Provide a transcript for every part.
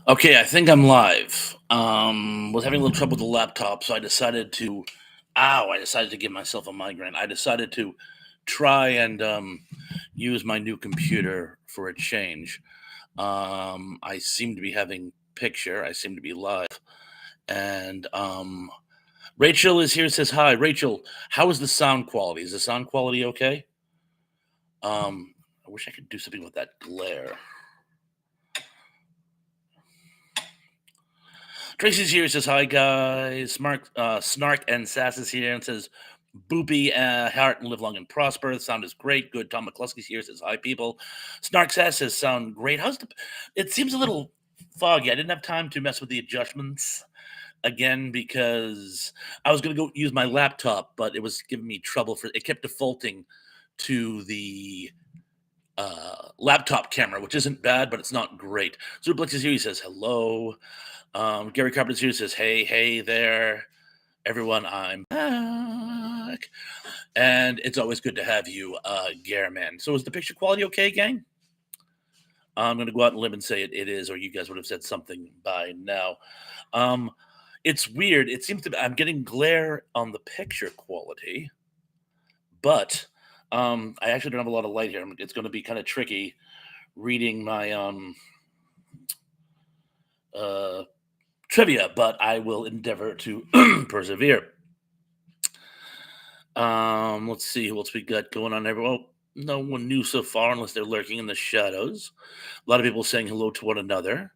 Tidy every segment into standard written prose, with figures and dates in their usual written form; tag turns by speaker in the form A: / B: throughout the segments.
A: Okay, I think I'm live. Was having a little trouble with the laptop, so I decided to. Ow! I decided to give myself a migraine. I decided to try and use my new computer for a change. I seem to be having picture. I seem to be live, and Rachel is here. Says hi, Rachel. How is the sound quality? Is the sound quality okay? I wish I could do something with that glare. Tracy's here. Says hi, guys. Snark and Sass is here and says, "Boopy, heart and live long and prosper." The sound is great. Good. Tom McCluskey's here. Says hi, people. Snark Sass says sound great. It seems a little foggy. I didn't have time to mess with the adjustments again because I was gonna go use my laptop, but it was giving me trouble for. It kept defaulting to the laptop camera, which isn't bad, but it's not great. Zublex is here. He says hello. Gary Carpenter's here. Says hey, hey there, everyone. I'm back, and it's always good to have you, Garaman. So is the picture quality okay, gang? I'm gonna go out and limb and say it is, or you guys would have said something by now. Um, it's weird. It seems to be I'm getting glare on the picture quality, but I actually don't have a lot of light here. It's going to be kind of tricky reading my uh, trivia, but I will endeavor to persevere. Let's see who else we got going on there. Well, no one new so far, unless they're lurking in the shadows. A lot of people saying hello to one another.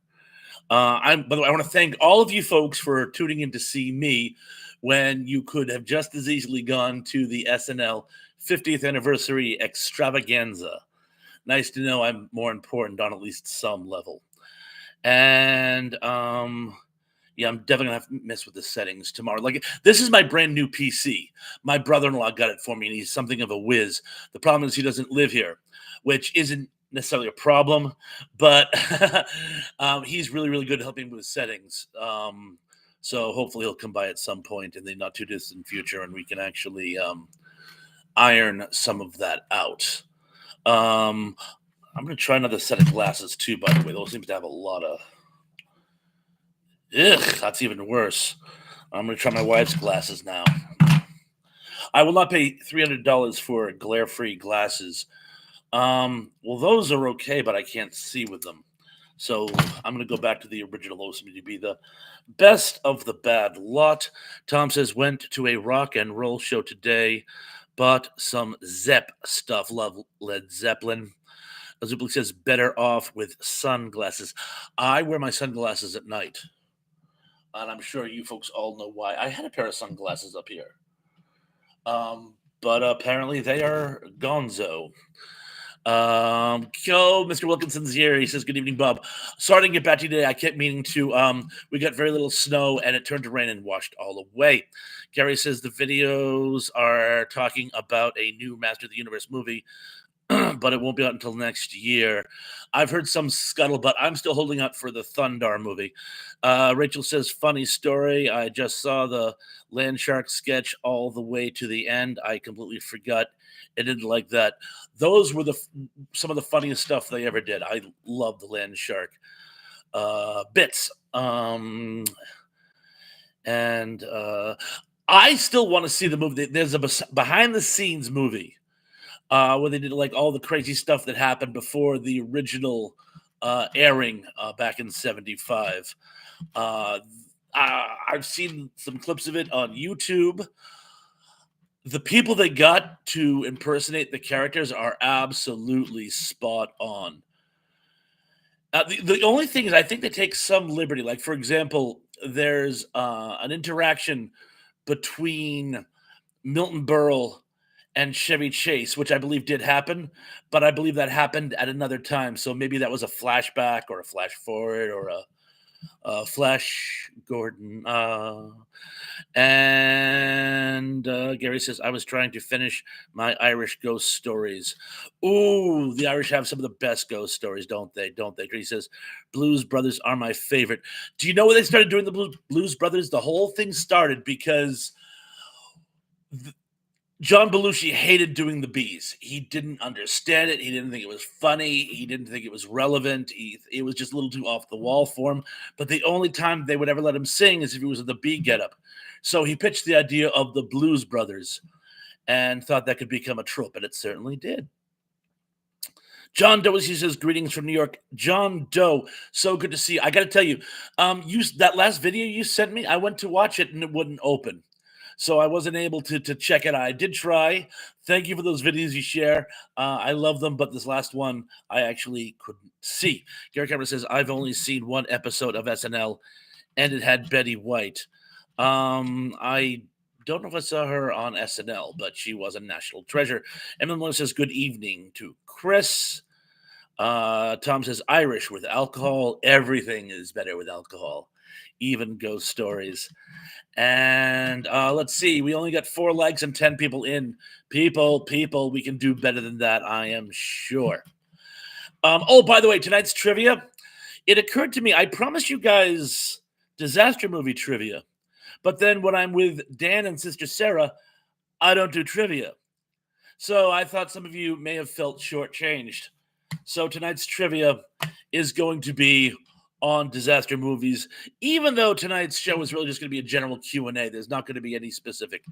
A: By the way, I want to thank all of you folks for tuning in to see me when you could have just as easily gone to the SNL 50th anniversary extravaganza. Nice to know I'm more important on at least some level. And yeah, I'm definitely gonna have to mess with the settings tomorrow. Like this is my brand new PC. My brother-in-law got it for me, and he's something of a whiz. The problem is he doesn't live here, which isn't necessarily a problem, but he's really, really good at helping with settings. So hopefully he'll come by at some point in the not too distant future, and we can actually iron some of that out. Um, I'm gonna try another set of glasses too. By the way, those seem to have a lot of. Ugh, that's even worse. I'm gonna try my wife's glasses now. I will not pay $300 for glare-free glasses. Well, those are okay, but I can't see with them. So I'm gonna go back to the original. Those seem to be the best of the bad lot. Tom says went to a rock and roll show today, bought some Zepp stuff. Love Led Zeppelin. Azublik says better off with sunglasses. I wear my sunglasses at night, and I'm sure you folks all know why. I had a pair of sunglasses up here, but apparently they are gonzo. Mr. Wilkinson's here. He says, "Good evening, Bob. Sorry to get back to you today. I kept meaning to. We got very little snow, and it turned to rain and washed all away." Gary says the videos are talking about a new Master of the Universe movie, but it won't be out until next year. I've heard some scuttlebutt. I'm still holding out for the Thundar movie. Rachel says, funny story. I just saw the Land Shark sketch all the way to the end. I completely forgot it didn't like that. Those were some of the funniest stuff they ever did. I love the Land Shark bits. And I still want to see the movie. There's a behind the scenes movie where they did like all the crazy stuff that happened before the original airing back in '75. Uh, I've seen some clips of it on YouTube. The people they got to impersonate the characters are absolutely spot on. The only thing is, I think they take some liberty. Like, for example, there's an interaction between Milton Berle and Chevy Chase, which I believe did happen, but I believe that happened at another time. So maybe that was a flashback or a flash forward or a Flash Gordon. And Gary says, I was trying to finish my Irish ghost stories. Ooh, the Irish have some of the best ghost stories, don't they? Don't they? He says, Blues Brothers are my favorite. Do you know when they started doing the Blues Brothers? The whole thing started because John Belushi hated doing the bees. He didn't understand it. He didn't think it was funny. He didn't think it was relevant. It was just a little too off the wall for him. But the only time they would ever let him sing is if he was in the bee getup. So he pitched the idea of the Blues Brothers and thought that could become a trope, and it certainly did. John Doe, he says, greetings from New York. John Doe, so good to see you. I got to tell you, that last video you sent me, I went to watch it and it wouldn't open. So I wasn't able to check it out. I did try. Thank you for those videos you share. I love them, but this last one I actually couldn't see. Gary Cameron says, I've only seen one episode of SNL, and it had Betty White. I don't know if I saw her on SNL, but she was a national treasure. Emily Miller says, good evening to Chris. Tom says, Irish with alcohol. Everything is better with alcohol, even ghost stories. And let's see, we only got 4 likes and 10 people in. People, we can do better than that, I am sure. Oh, by the way, tonight's trivia, it occurred to me, I promised you guys disaster movie trivia. But then when I'm with Dan and Sister Sarah, I don't do trivia. So I thought some of you may have felt shortchanged. So tonight's trivia is going to be on disaster movies, even though tonight's show is really just going to be a general Q&A. There's not going to be any specific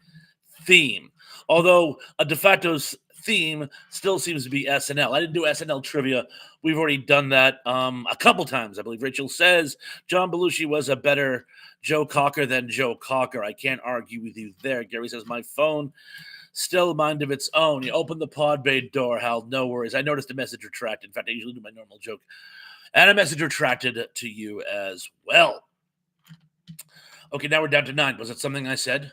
A: theme, although a de facto theme still seems to be SNL. I didn't do SNL trivia. We've already done that a couple times. I believe Rachel says John Belushi was a better Joe Cocker than Joe Cocker. I can't argue with you there. Gary says my phone still a mind of its own. You open the pod bay door, Hal. No worries. I noticed a message retracted. In fact, I usually do my normal joke. And a message retracted to you as well. Okay, now we're down to 9. Was it something I said?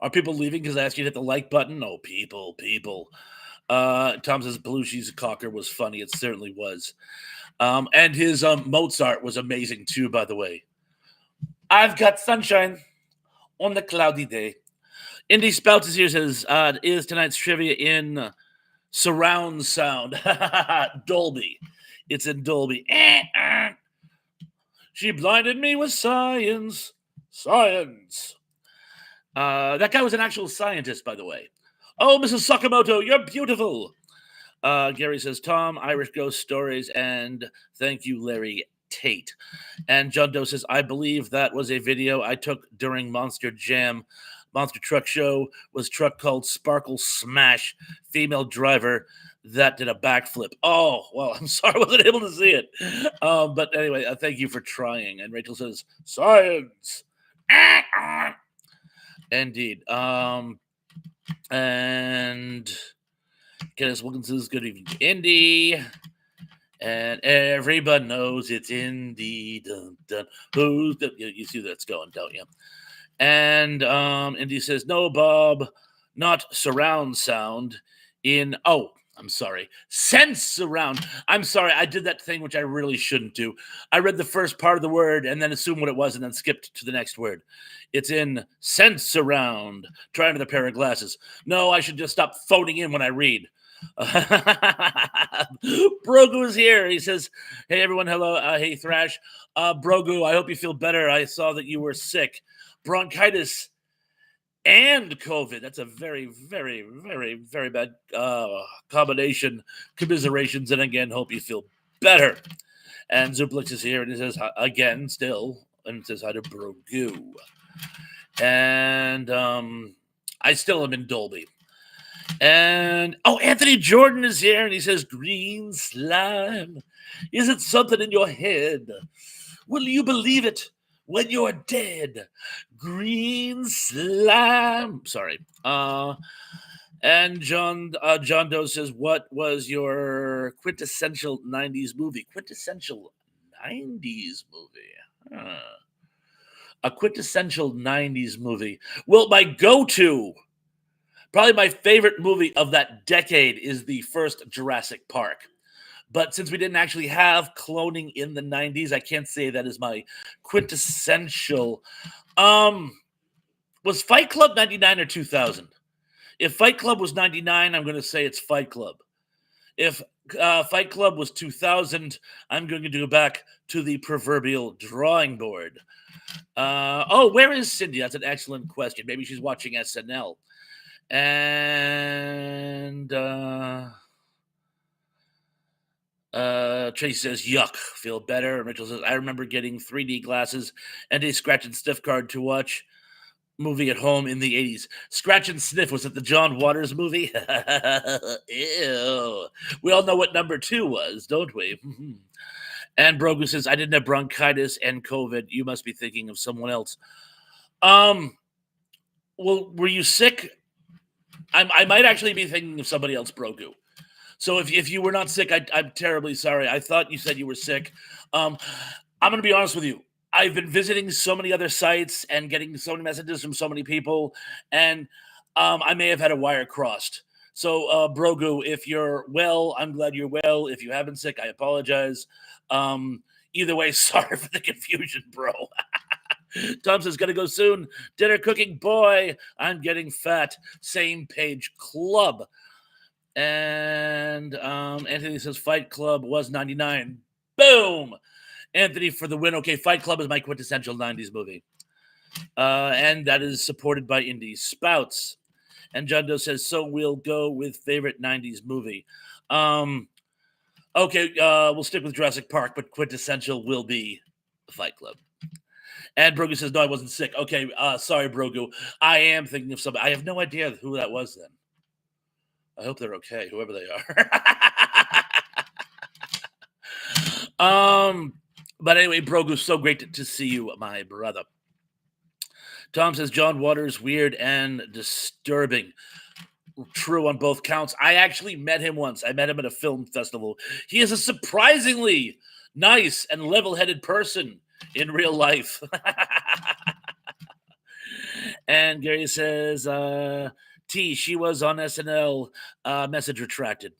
A: Are people leaving because I asked you to hit the like button? No, people. Tom says Belushi's Cocker was funny. It certainly was. And his Mozart was amazing too, by the way. I've got sunshine on the cloudy day. Indy Spouts is here, says, is tonight's trivia in surround sound? Dolby. It's in Dolby. She blinded me with science. Science. That guy was an actual scientist, by the way. Oh, Mrs. Sakamoto, you're beautiful. Gary says, Tom, Irish ghost stories, and thank you, Larry Tate. And John Doe says, I believe that was a video I took during Monster Truck Show. Was truck called Sparkle Smash, female driver that did a backflip. Oh, well, I'm sorry I wasn't able to see it. But anyway, thank you for trying. And Rachel says, science. Indeed. And Kenneth Wilkinson says, good evening, Indy. And everybody knows it's Indy. Dun, dun. Who's the, you see that's going, don't you? And Indy says, no, Bob, not surround sound in, I'm sorry, sense surround. I'm sorry, I did that thing which I really shouldn't do. I read the first part of the word and then assumed what it was and then skipped to the next word. It's in sense surround. Try another pair of glasses. No, I should just stop phoning in when I read. Brogu is here. He says, hey, everyone, hello. Hey, Thrash. Brogu, I hope you feel better. I saw that you were sick. Bronchitis and COVID. That's a very, very, very, very bad combination. Commiserations, and again, hope you feel better. And Zuplix is here, and he says, again, still, and says hi to Brogu. And I still am in Dolby. And, Anthony Jordan is here, and he says, green slime. Is it something in your head? Will you believe it when you're dead? Green slime. Sorry. And John Doe says, what was your quintessential 90s movie? Quintessential 90s movie. A quintessential 90s movie. Well, my go-to, probably my favorite movie of that decade is the first Jurassic Park. But since we didn't actually have cloning in the 90s, I can't say that is my quintessential. Was Fight Club 99 or 2000? If Fight Club was 99, I'm going to say it's Fight Club. If Fight Club was 2000, I'm going to go back to the proverbial drawing board. Where is Cindy? That's an excellent question. Maybe she's watching SNL. And Tracy says, yuck, feel better. And Rachel says, I remember getting 3D glasses and a scratch and sniff card to watch movie at home in the 80s. Scratch and Sniff, was it the John Waters movie? Ew. We all know what number 2 was, don't we? And Brogu says, I didn't have bronchitis and COVID. You must be thinking of someone else. Well, were you sick? I might actually be thinking of somebody else, Brogu. So if you were not sick, I'm terribly sorry. I thought you said you were sick. I'm going to be honest with you. I've been visiting so many other sites and getting so many messages from so many people, and I may have had a wire crossed. So, Brogu, if you're well, I'm glad you're well. If you have been sick, I apologize. Either way, sorry for the confusion, bro. Tom says, gotta go soon. Dinner cooking, boy. I'm getting fat. Same page club. And Anthony says, Fight Club was 99. Boom! Anthony for the win. Okay, Fight Club is my quintessential 90s movie. And that is supported by Indie Spouts. And John Doe says, so we'll go with favorite 90s movie. Okay, we'll stick with Jurassic Park, but quintessential will be Fight Club. And Brogu says, no, I wasn't sick. Okay, sorry, Brogu. I am thinking of somebody. I have no idea who that was then. I hope they're okay, whoever they are. But anyway, Brogu, so great to see you, my brother. Tom says, John Waters, weird and disturbing. True on both counts. I actually met him once. I met him at a film festival. He is a surprisingly nice and level-headed person in real life. And Gary says, T, she was on SNL, message retracted.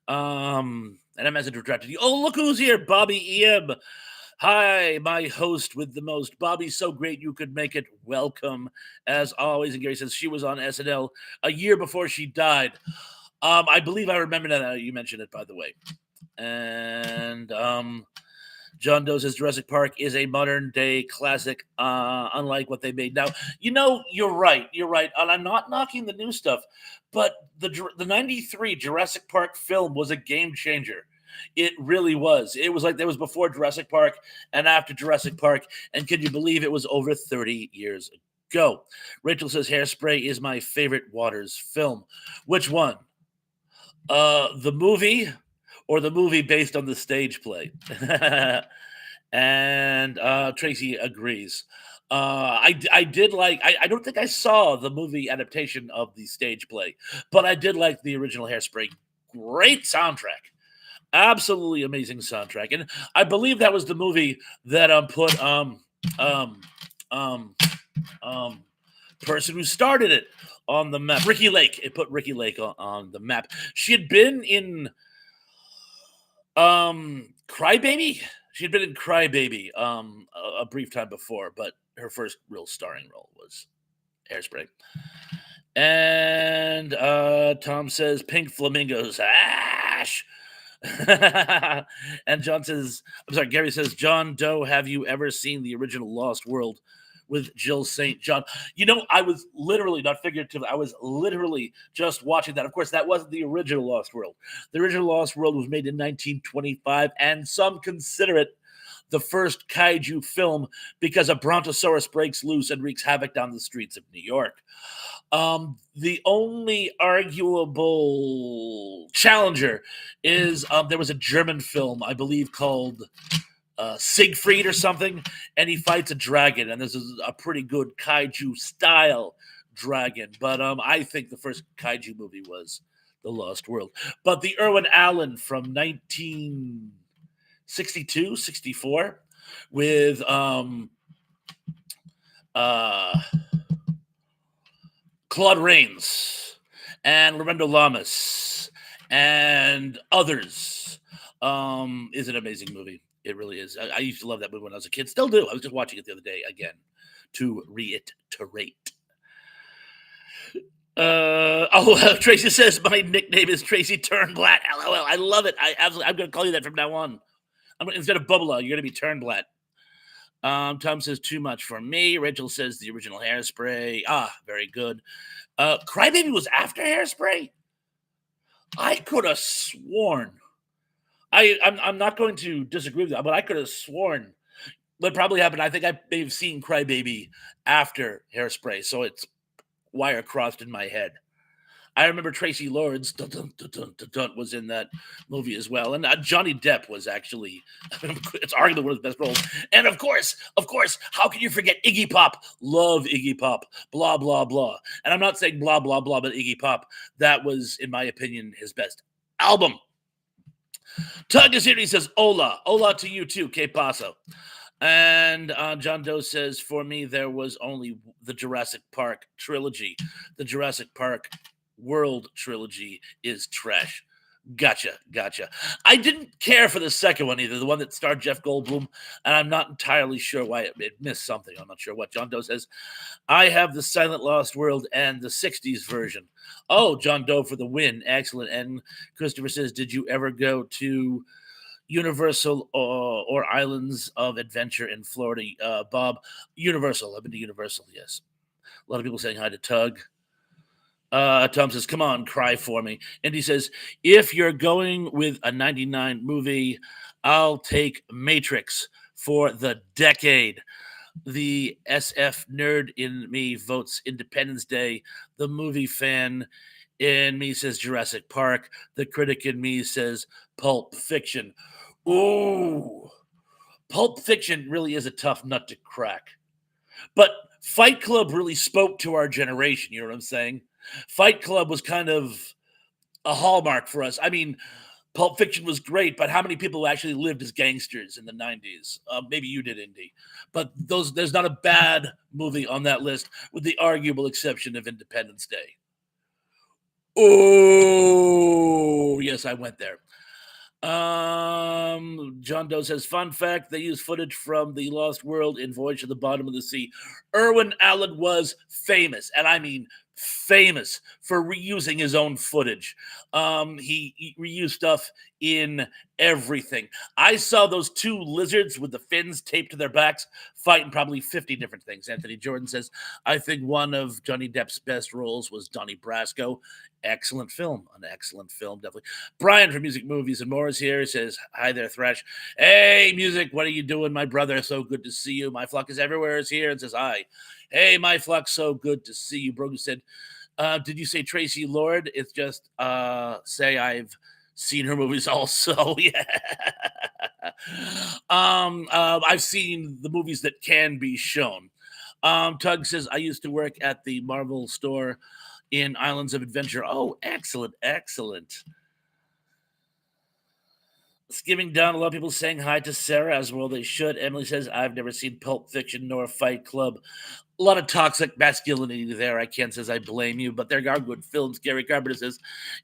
A: And a message retracted. Oh, look who's here, Bobby EM. Hi, my host with the most. Bobby, so great you could make it. Welcome, as always. And Gary says she was on SNL a year before she died. I believe I remember that. You mentioned it, by the way. And John Doe says Jurassic Park is a modern-day classic, unlike what they made now. You know, you're right. You're right. And I'm not knocking the new stuff, but the 93 Jurassic Park film was a game changer. It really was. It was like there was before Jurassic Park and after Jurassic Park. And can you believe it was over 30 years ago? Rachel says Hairspray is my favorite Waters film. Which one? The movie or the movie based on the stage play? And Tracy agrees. I did like, I don't think I saw the movie adaptation of the stage play, but I did like the original Hairspray. Great soundtrack. Absolutely amazing soundtrack. And I believe that was the movie that put person who started it on the map. Ricky Lake. It put Ricky Lake on the map. She had been in Crybaby. She had been in Crybaby a brief time before, but her first real starring role was Hairspray. And Tom says Pink Flamingos. Ash. And John says, I'm sorry, Gary says, John Doe, have you ever seen the original Lost World with Jill St. John? You know, I was literally, not figuratively, I was literally just watching that. Of course, that wasn't the original Lost World. The original Lost World was made in 1925, and some consider it the first kaiju film because a brontosaurus breaks loose and wreaks havoc down the streets of New York. The only arguable challenger is there was a German film, I believe, called Siegfried or something, and he fights a dragon, and this is a pretty good kaiju style dragon. But I think the first kaiju movie was The Lost World. But the Irwin Allen from 1962, 64, with Claude Rains and Lorenzo Lamas and others is an amazing movie. It really is. I used to love that movie when I was a kid. Still do. I was just watching it the other day again to reiterate. Tracy says my nickname is Tracy Turnblatt. LOL. I love it. I'm going to call you that from now on. Instead of Bubba, you're going to be Turnblatt. Tom says too much for me. Rachel says the original Hairspray. Ah, very good. Crybaby was after Hairspray. I could have sworn. I'm not going to disagree with that, but I could have sworn what probably happened. I think I may have seen Crybaby after Hairspray, so it's wire crossed in my head. I remember Tracy Lords dun, dun, dun, dun, dun, dun, was in that movie as well, and Johnny Depp was actually it's arguably one of the best roles. And of course, how can you forget Iggy Pop? Love Iggy Pop. Blah blah blah. And I'm not saying blah blah blah, but Iggy Pop, that was, in my opinion, his best album. Tug is here. He says, "Hola, hola to you too, que paso." And John Doe says, "For me, there was only the Jurassic Park trilogy. The Jurassic Park World trilogy is trash." Gotcha. I didn't care for the second one either, the one that starred Jeff Goldblum, and I'm not entirely sure why it missed something. I'm not sure what. John Doe says, "I have the Silent Lost World and the '60s version." Oh, John Doe for the win. Excellent. And Christopher says, "Did you ever go to Universal or Islands of Adventure in Florida?" Bob, Universal. I've been to Universal, yes. A lot of people saying hi to Tug. Tom says, "Come on, cry for me." And he says, "If you're going with a 99 movie, I'll take Matrix for the decade." The SF nerd in me votes Independence Day. The movie fan in me says Jurassic Park. The critic in me says Pulp Fiction. Ooh, Pulp Fiction really is a tough nut to crack. But Fight Club really spoke to our generation. You know what I'm saying? Fight Club was kind of a hallmark for us. I mean, Pulp Fiction was great, but how many people actually lived as gangsters in the 90s? Maybe you did, Indy. But there's not a bad movie on that list, with the arguable exception of Independence Day. Oh, yes, I went there. John Doe says, "Fun fact, they use footage from the Lost World in Voyage to the Bottom of the Sea." Irwin Allen was famous, and I mean famous, for reusing his own footage. He reused stuff in everything. I saw those two lizards with the fins taped to their backs fighting probably 50 different things. Anthony Jordan says, "I think one of Johnny Depp's best roles was Donnie Brasco." Excellent film. An excellent film, definitely. Brian from Music, Movies, and More is here. He says, "Hi there, Thresh. Hey, Music, what are you doing, my brother? So good to see you. My Flock is everywhere is here," and says, "Hi. Hey, my Flock, so good to see you." Brogan said, "Did you say Tracy Lord?" It's just say I've seen her movies also. Yeah. I've seen the movies that can be shown. Tug says, "I used to work at the Marvel store in Islands of Adventure." Oh, excellent. Skimming down, a lot of people saying hi to Sarah as well. They should. Emily says, "I've never seen Pulp Fiction nor Fight Club." A lot of toxic masculinity there. I can't says I blame you, but there are good films. Gary Carpenter says,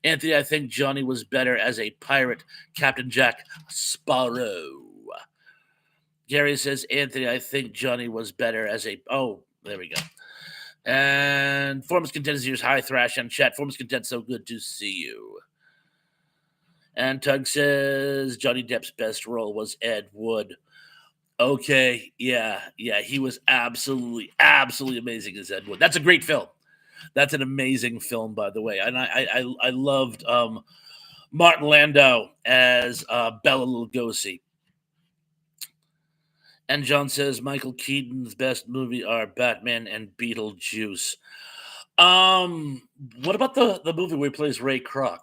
A: "Anthony, I think Johnny was better as a pirate, Captain Jack Sparrow." Gary says, "Anthony, I think Johnny was better as a." Oh, there we go. And Form's Content is yours. Hi, Thrash and chat. Form's Content, so good to see you. And Tug says Johnny Depp's best role was Ed Wood. Okay, yeah, he was absolutely amazing as Ed Wood. That's a great film. That's an amazing film, by the way. And I loved Martin Landau as Bela Lugosi. And John says Michael Keaton's best movie are Batman and Beetlejuice. What about the movie where he plays Ray Kroc?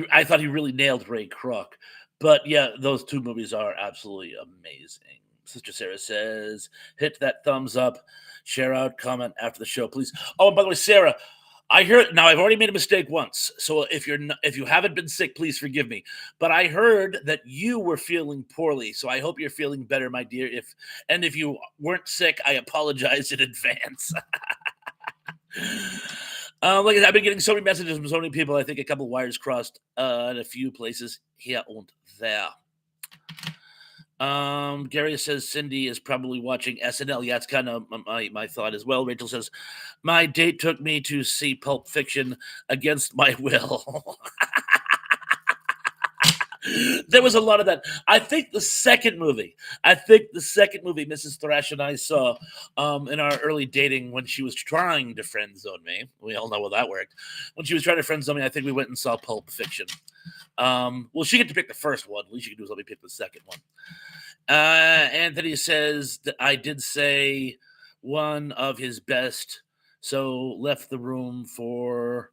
A: I thought he really nailed Ray Kroc. But yeah, those two movies are absolutely amazing. Sister Sarah says, "Hit that thumbs up, share out, comment after the show, please." Oh, and by the way, Sarah, I heard now I've already made a mistake once. So if you haven't been sick, please forgive me. But I heard that you were feeling poorly. So I hope you're feeling better, my dear. If you weren't sick, I apologize in advance. Like I've been getting so many messages from so many people. I think a couple wires crossed in a few places here and there. Gary says Cindy is probably watching SNL. Yeah, it's kind of my thought as well. Rachel says, "My date took me to see Pulp Fiction against my will." There was a lot of that. I think the second movie Mrs. Thrash and I saw in our early dating when she was trying to friend zone me. We all know how that worked. When she was trying to friend zone me, I think we went and saw Pulp Fiction. Well, she get to pick the first one. At least you can do is let me pick the second one. Anthony says that I did say one of his best, so left the room for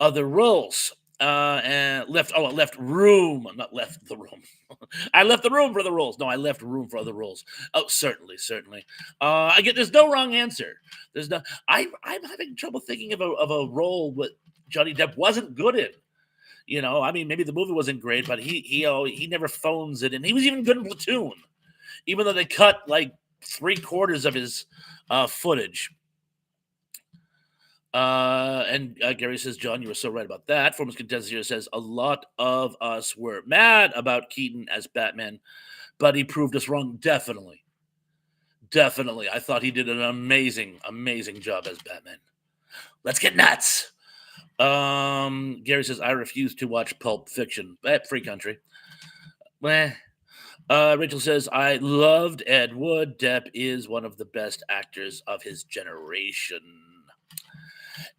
A: other roles. And left room, not left the room. I left the room for the roles. No, I left room for other roles. Oh, certainly, certainly. I get there's no wrong answer. There's no. I'm having trouble thinking of a role that Johnny Depp wasn't good in. I mean, maybe the movie wasn't great, but he never phones it, and he was even good in Platoon, even though they cut like 3/4 of his footage. And Gary says, John, you were so right about that. Foremost contestant here says, a lot of us were mad about Keaton as Batman, but he proved us wrong. Definitely. Definitely. I thought he did an amazing, amazing job as Batman. Let's get nuts. Gary says, I refuse to watch Pulp Fiction. Free country. Rachel says, I loved Ed Wood. Depp is one of the best actors of his generation.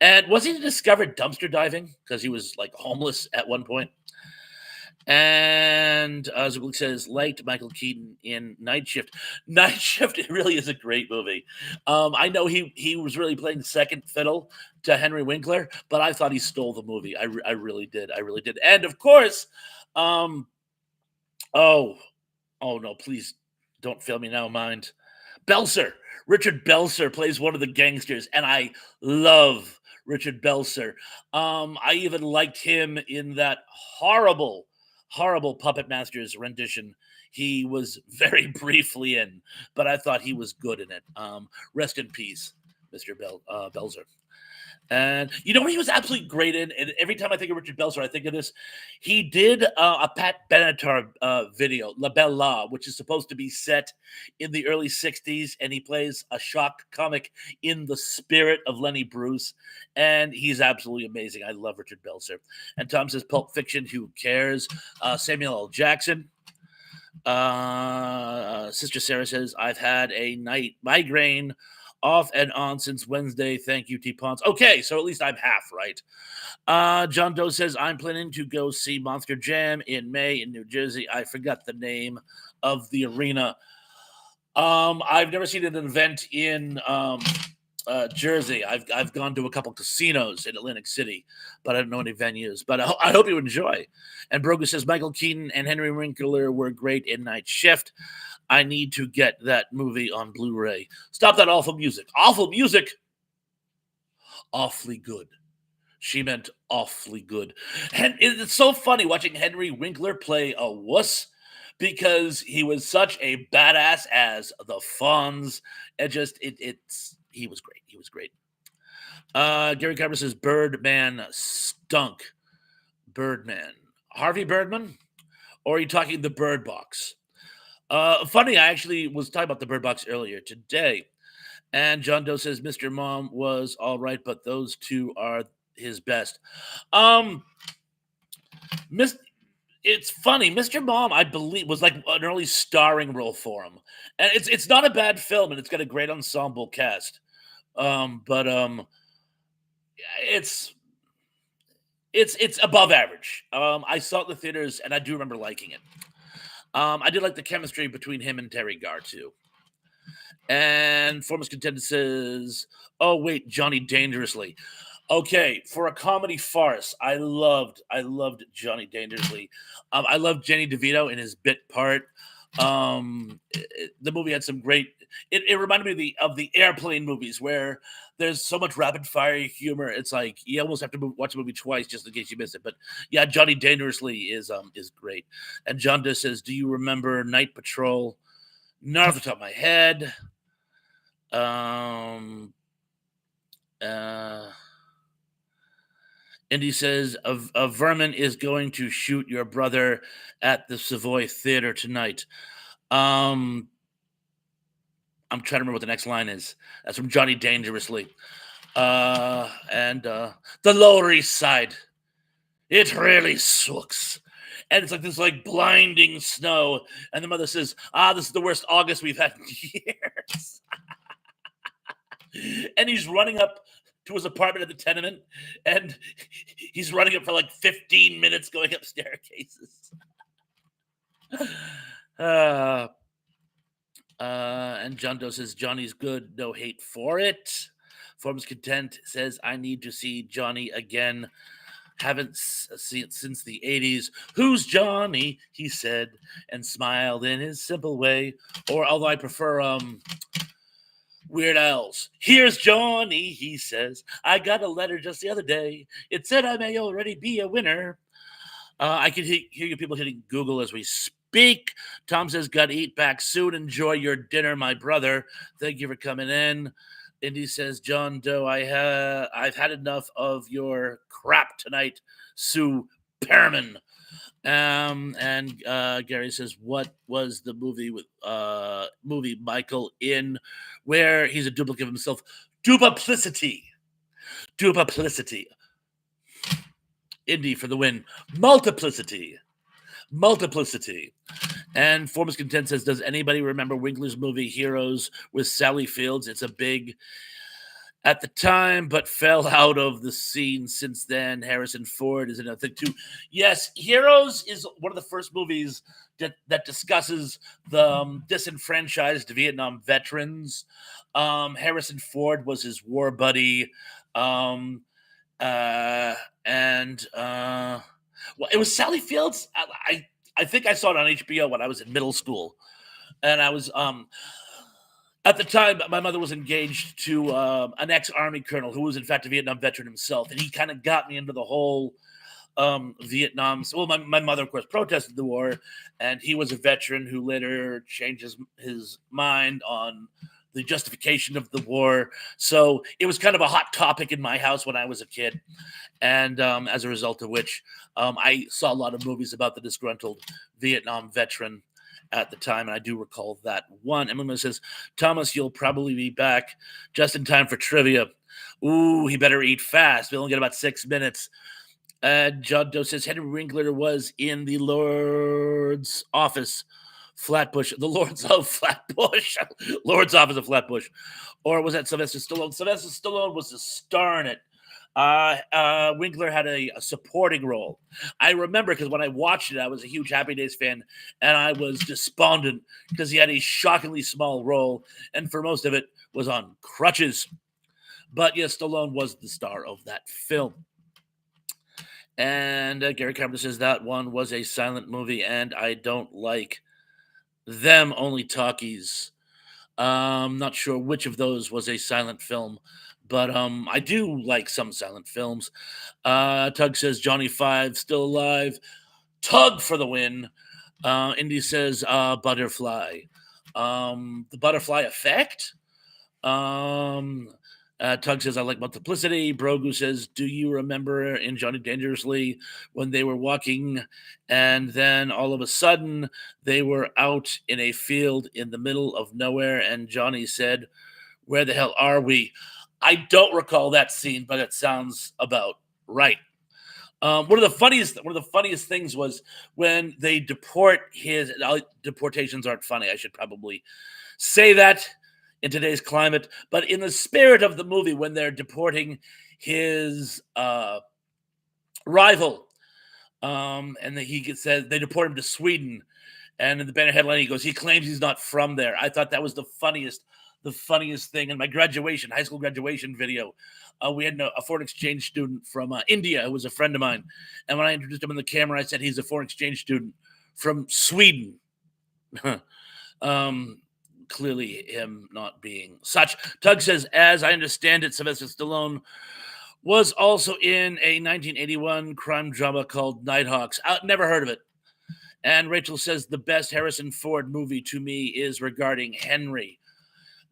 A: And was he discovered dumpster diving because he was like homeless at one point? And Zublik says, liked Michael Keaton in Night Shift. Night Shift, it really is a great movie. I know he was really playing second fiddle to Henry Winkler, but I thought he stole the movie. I really did. I really did. And of course, oh no, please don't fail me now, mind. Belser. Richard Belser plays one of the gangsters, and I love Richard Belser. I even liked him in that horrible, horrible Puppet Masters rendition he was very briefly in, but I thought he was good in it. Rest in peace, Mr. Belser. And you know what he was absolutely great in? And every time I think of Richard Belzer, I think of this. He did a Pat Benatar video, La Belle La, which is supposed to be set in the early 60s. And he plays a shock comic in the spirit of Lenny Bruce. And he's absolutely amazing. I love Richard Belzer. And Tom says, Pulp Fiction, who cares? Samuel L. Jackson. Sister Sarah says, I've had a night migraine off and on since Wednesday. Thank you, T Pons. Okay, so at least I'm half right. John Doe says, I'm planning to go see Monster Jam in May in New Jersey. I forgot the name of the arena. I've never seen an event in Jersey. I've gone to a couple casinos in Atlantic City, but I don't know any venues. But I hope you enjoy. And Brogu says, Michael Keaton and Henry Winkler were great in Night Shift. I need to get that movie on Blu-ray. Stop that awful music. Awful music. Awfully good. She meant awfully good. And it's so funny watching Henry Winkler play a wuss because he was such a badass as the Fonz. He was great. He was great. Gary Carver says Birdman stunk. Birdman. Harvey Birdman? Or are you talking the Bird Box? Funny, I actually was talking about the Bird Box earlier today. And John Doe says Mr. Mom was all right, but those two are his best. It's funny. Mr. Mom, I believe, was like an early starring role for him. And it's not a bad film, and it's got a great ensemble cast. But it's above average. I saw it in the theaters, and I do remember liking it. I did like the chemistry between him and Terry Garr too. And Foremost Contender says, "Oh wait, Johnny Dangerously." Okay, for a comedy farce, I loved Johnny Dangerously. I loved Jenny DeVito in his bit part. The movie had some great. It reminded me of the airplane movies where there's so much rapid fire humor. It's like you almost have to watch a movie twice just in case you miss it. But yeah, Johnny Dangerously is great. And John just says, "Do you remember Night Patrol?" Not off the top of my head. And he says, a vermin is going to shoot your brother at the Savoy Theater tonight. I'm trying to remember what the next line is. That's from Johnny Dangerously. And the Lower East Side. It really sucks. and it's like this like blinding snow, and the mother says, "Ah, this is the worst August we've had in years." And he's running up to his apartment at the tenement, and he's running it for like 15 minutes, going up staircases. Uh, and John Doe says Johnny's good, no hate for it. Forms content says I need to see Johnny again. Haven't seen it since the 80s. Who's Johnny? He said and smiled in his simple way. Or although I prefer Weird Al's. Here's Johnny, he says. I got a letter just the other day. It said I may already be a winner. I can hear you people hitting Google as we speak. Tom says, "Got to eat back soon. Enjoy your dinner, my brother. Thank you for coming in." Indy says, "John Doe, I've had enough of your crap tonight, Sue Perriman." And Gary says, "What was the movie with movie Michael in where he's a duplicate of himself? Duplicity, duplicity." Indy for the win. Multiplicity. Multiplicity. And Forms Content says, "Does anybody remember Winkler's movie Heroes with Sally Fields? It's a big at the time, but fell out of the scene since then. Harrison Ford is another thing too." Yes, Heroes is one of the first movies that discusses the disenfranchised Vietnam veterans. Harrison Ford was his war buddy. Um, and Well, it was Sally Fields. I think I saw it on HBO when I was in middle school, and I was at the time my mother was engaged to an ex-army colonel who was in fact a Vietnam veteran himself, and he kind of got me into the whole Vietnam. So, well, my mother, of course, protested the war, and he was a veteran who later changed his mind on the justification of the war. So it was kind of a hot topic in my house when I was a kid, and as a result of which, I saw a lot of movies about the disgruntled Vietnam veteran at the time, and I do recall that one. Emily says, "Thomas, you'll probably be back just in time for trivia." Ooh, he better eat fast. We only get about 6 minutes. John Doe says Henry Winkler was in the Lord's office, Flatbush. The Lord's of Flatbush, Lord's office of Flatbush, or was that Sylvester Stallone? Sylvester Stallone was the star in it. Winkler had a supporting role. I remember because when I watched it, I was a huge Happy Days fan, and I was despondent because he had a shockingly small role, and for most of it was on crutches. But yes, Stallone was the star of that film. And Gary Cameron says that one was a silent movie, and I don't like them. Only talkies. Not sure which of those was a silent film, but I do like some silent films. Tug says Johnny Five still alive. Tug for the win. Indy says Butterfly. The Butterfly Effect. Um, Tug says, "I like multiplicity." Brogu says, "Do you remember in Johnny Dangerously when they were walking and then all of a sudden they were out in a field in the middle of nowhere and Johnny said, 'Where the hell are we?'" I don't recall that scene, but it sounds about right. One of the funniest things was when they deport his deportations aren't funny. I should probably say that in today's climate, but in the spirit of the movie, when they're deporting his rival, and he gets said they deport him to Sweden, and in the banner headline he goes, he claims he's not from there. I thought that was the funniest thing in my high school graduation video. We had a foreign exchange student from India who was a friend of mine, and when I introduced him on the camera, I said he's a foreign exchange student from Sweden. um, Clearly him not being such. Tug says, as I understand it, Sylvester Stallone was also in a 1981 crime drama called Nighthawks. Never heard of it. And Rachel says the best Harrison Ford movie to me is regarding Henry.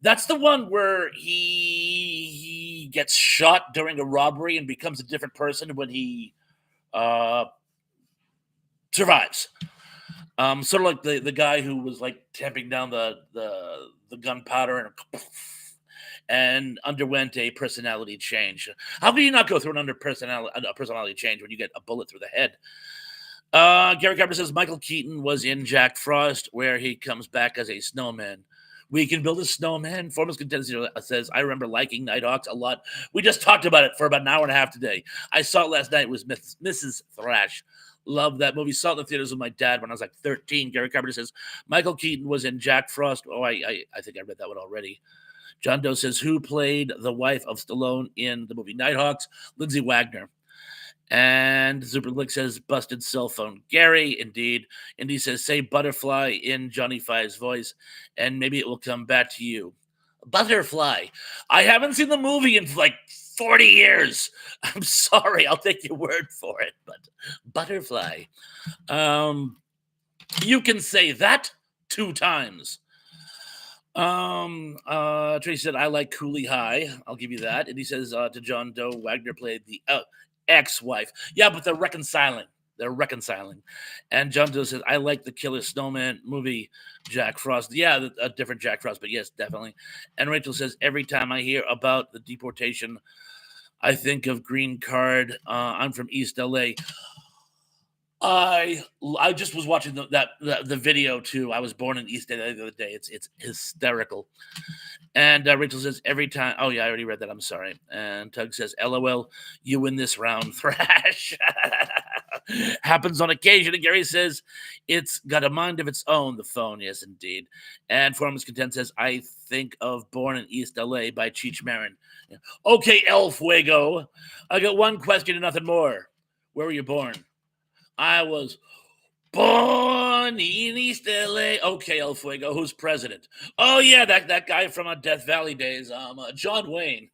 A: That's the one where he gets shot during a robbery and becomes a different person when he survives. Sort of like the guy who was like tamping down the gunpowder and underwent a personality change. How can you not go through a personality change when you get a bullet through the head? Gary Carter says Michael Keaton was in Jack Frost, where he comes back as a snowman. We can build a snowman. Foremost contender says, I remember liking Nighthawks a lot. We just talked about it for about an hour and a half today. I saw it last night. It was Mrs. Thrash. Love that movie. Saw it in the theaters with my dad when I was like 13. Gary Carpenter says, Michael Keaton was in Jack Frost. Oh, I think I read that one already. John Doe says, who played the wife of Stallone in the movie Nighthawks? Lindsay Wagner. And Superblick says, busted cell phone. Gary, indeed. Indy says, say butterfly in Johnny Five's voice, and maybe it will come back to you. Butterfly. I haven't seen the movie in like 40 years. I'm sorry. I'll take your word for it. But butterfly. You can say that 2 times. Tracy said, I like Cooley High. I'll give you that. And he says to John Doe, Wagner played the ex-wife. Yeah, but they're reconciling. They're reconciling. And John Doe says, I like the Killer Snowman movie, Jack Frost. Yeah, a different Jack Frost, but yes, definitely. And Rachel says, every time I hear about the deportation, I think of Green Card. I'm from East LA. I just was watching the video too. I was born in East LA the other day. It's hysterical. And Rachel says every time. Oh yeah, I already read that. I'm sorry. And Tug says, "LOL, you win this round, Thrash." Happens on occasion. And Gary says, "It's got a mind of its own." The phone, yes, indeed. And Foreman's Content says, "I think of Born in East LA by Cheech Marin." Okay, El Fuego. I got one question and nothing more. Where were you born? I was born in East LA. Okay, El Fuego. Who's president? Oh yeah, that guy from Death Valley days. John Wayne.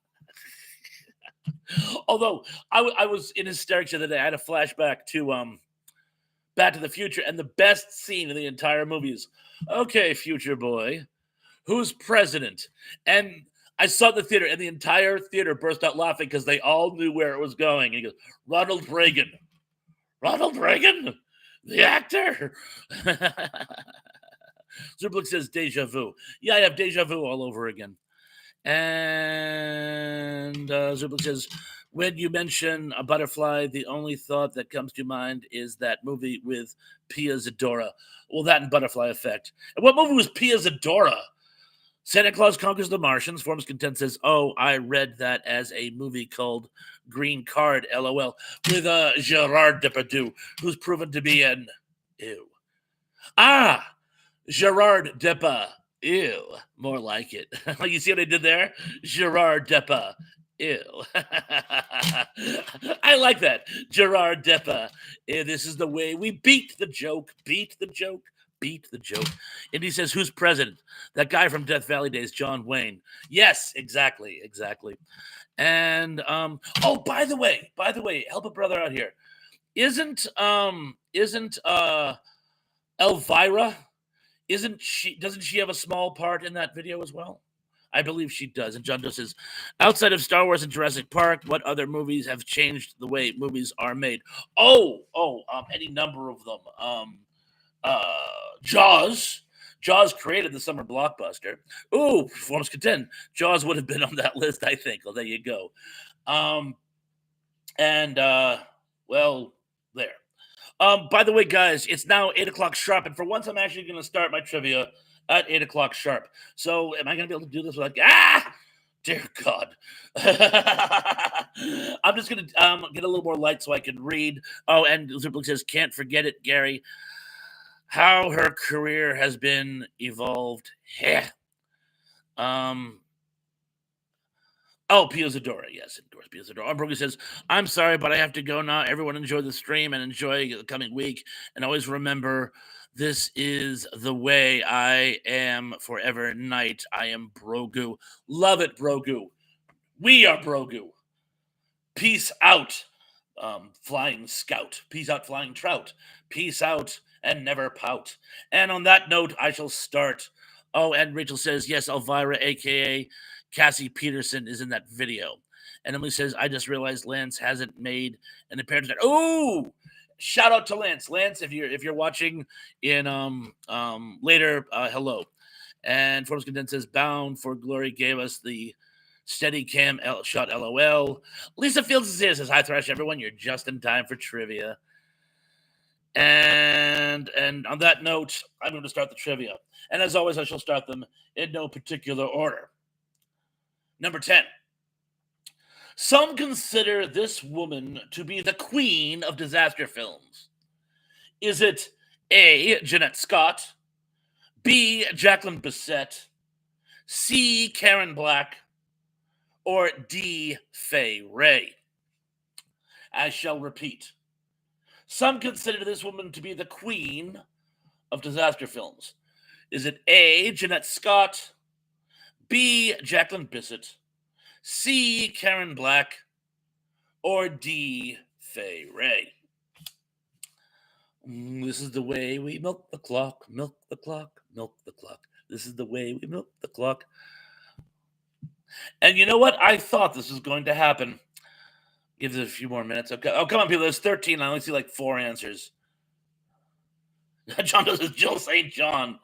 A: Although I was in hysterics the other day. I had a flashback to Back to the Future, and the best scene in the entire movie is, okay, future boy, who's president? And I saw it in the theater, and the entire theater burst out laughing because they all knew where it was going. And he goes, Ronald Reagan. Ronald Reagan? The actor? Zerblick says deja vu. Yeah, I have deja vu all over again. And Zerblick says, when you mention a butterfly, the only thought that comes to mind is that movie with Pia Zadora. Well, that and Butterfly Effect. And what movie was Pia Zadora? Santa Claus Conquers the Martians. Forms Content says, oh, I read that as a movie called Green Card, LOL, with Gerard Depardieu, who's proven to be an ew. Gerard Depa. Ew. More like it. You see what I did there? Gerard Depa. Ew. I like that. Gerard Depa. This is the way we beat the joke. Beat the joke. Beat the joke. And he says, who's president? That guy from Death Valley days, John Wayne. Yes, exactly. And oh, by the way, help a brother out here. Isn't Elvira, doesn't she have a small part in that video as well? I believe she does. And John Doe says, outside of Star Wars and Jurassic Park, what other movies have changed the way movies are made? Any number of them. Jaws. Jaws created the summer blockbuster. Ooh, Performance Contend. Jaws would have been on that list, I think. Well, there you go. Well, there. By the way, guys, it's now 8 o'clock sharp, and for once, I'm actually going to start my trivia at 8 o'clock sharp. So, am I going to be able to do this without? Dear God. I'm just going to get a little more light so I can read. Oh, and Ziplik says, can't forget it, Gary. How her career has been evolved. Yeah. Pio Zadora. Yes, of course, Pio Zadora. Armbrook says, I'm sorry, but I have to go now. Everyone enjoy the stream and enjoy the coming week. And always remember, this is the way I am forever. Night. I am Brogu. Love it, Brogu. We are Brogu. Peace out, flying scout. Peace out, flying trout. Peace out and never pout. And on that note, I shall start. Oh, and Rachel says, yes, Elvira, a.k.a. Cassie Peterson, is in that video. And Emily says, I just realized Lance hasn't made an appearance. Oh, shout out to Lance. Lance, if you're watching in later, hello. And Forbes Content says, Bound for Glory gave us the steady cam shot, LOL. Lisa Fields is here, says, hi, Thrash, everyone. You're just in time for trivia. And on that note, I'm going to start the trivia. And as always, I shall start them in no particular order. Number 10. Some consider this woman to be the queen of disaster films. Is it A. Jeanette Scott, B. Jacqueline Bisset, C. Karen Black, or D. Fay Ray? I shall repeat. Some consider this woman to be the queen of disaster films. Is it A. Jeanette Scott, B. Jacqueline Bisset, C. Karen Black, or D. Fay Ray? This is the way we milk the clock, milk the clock, milk the clock. This is the way we milk the clock. And you know what? I thought this was going to happen. Give it a few more minutes. Okay. Oh, come on, people. There's 13. I only see like 4 answers. John does is Jill St. John.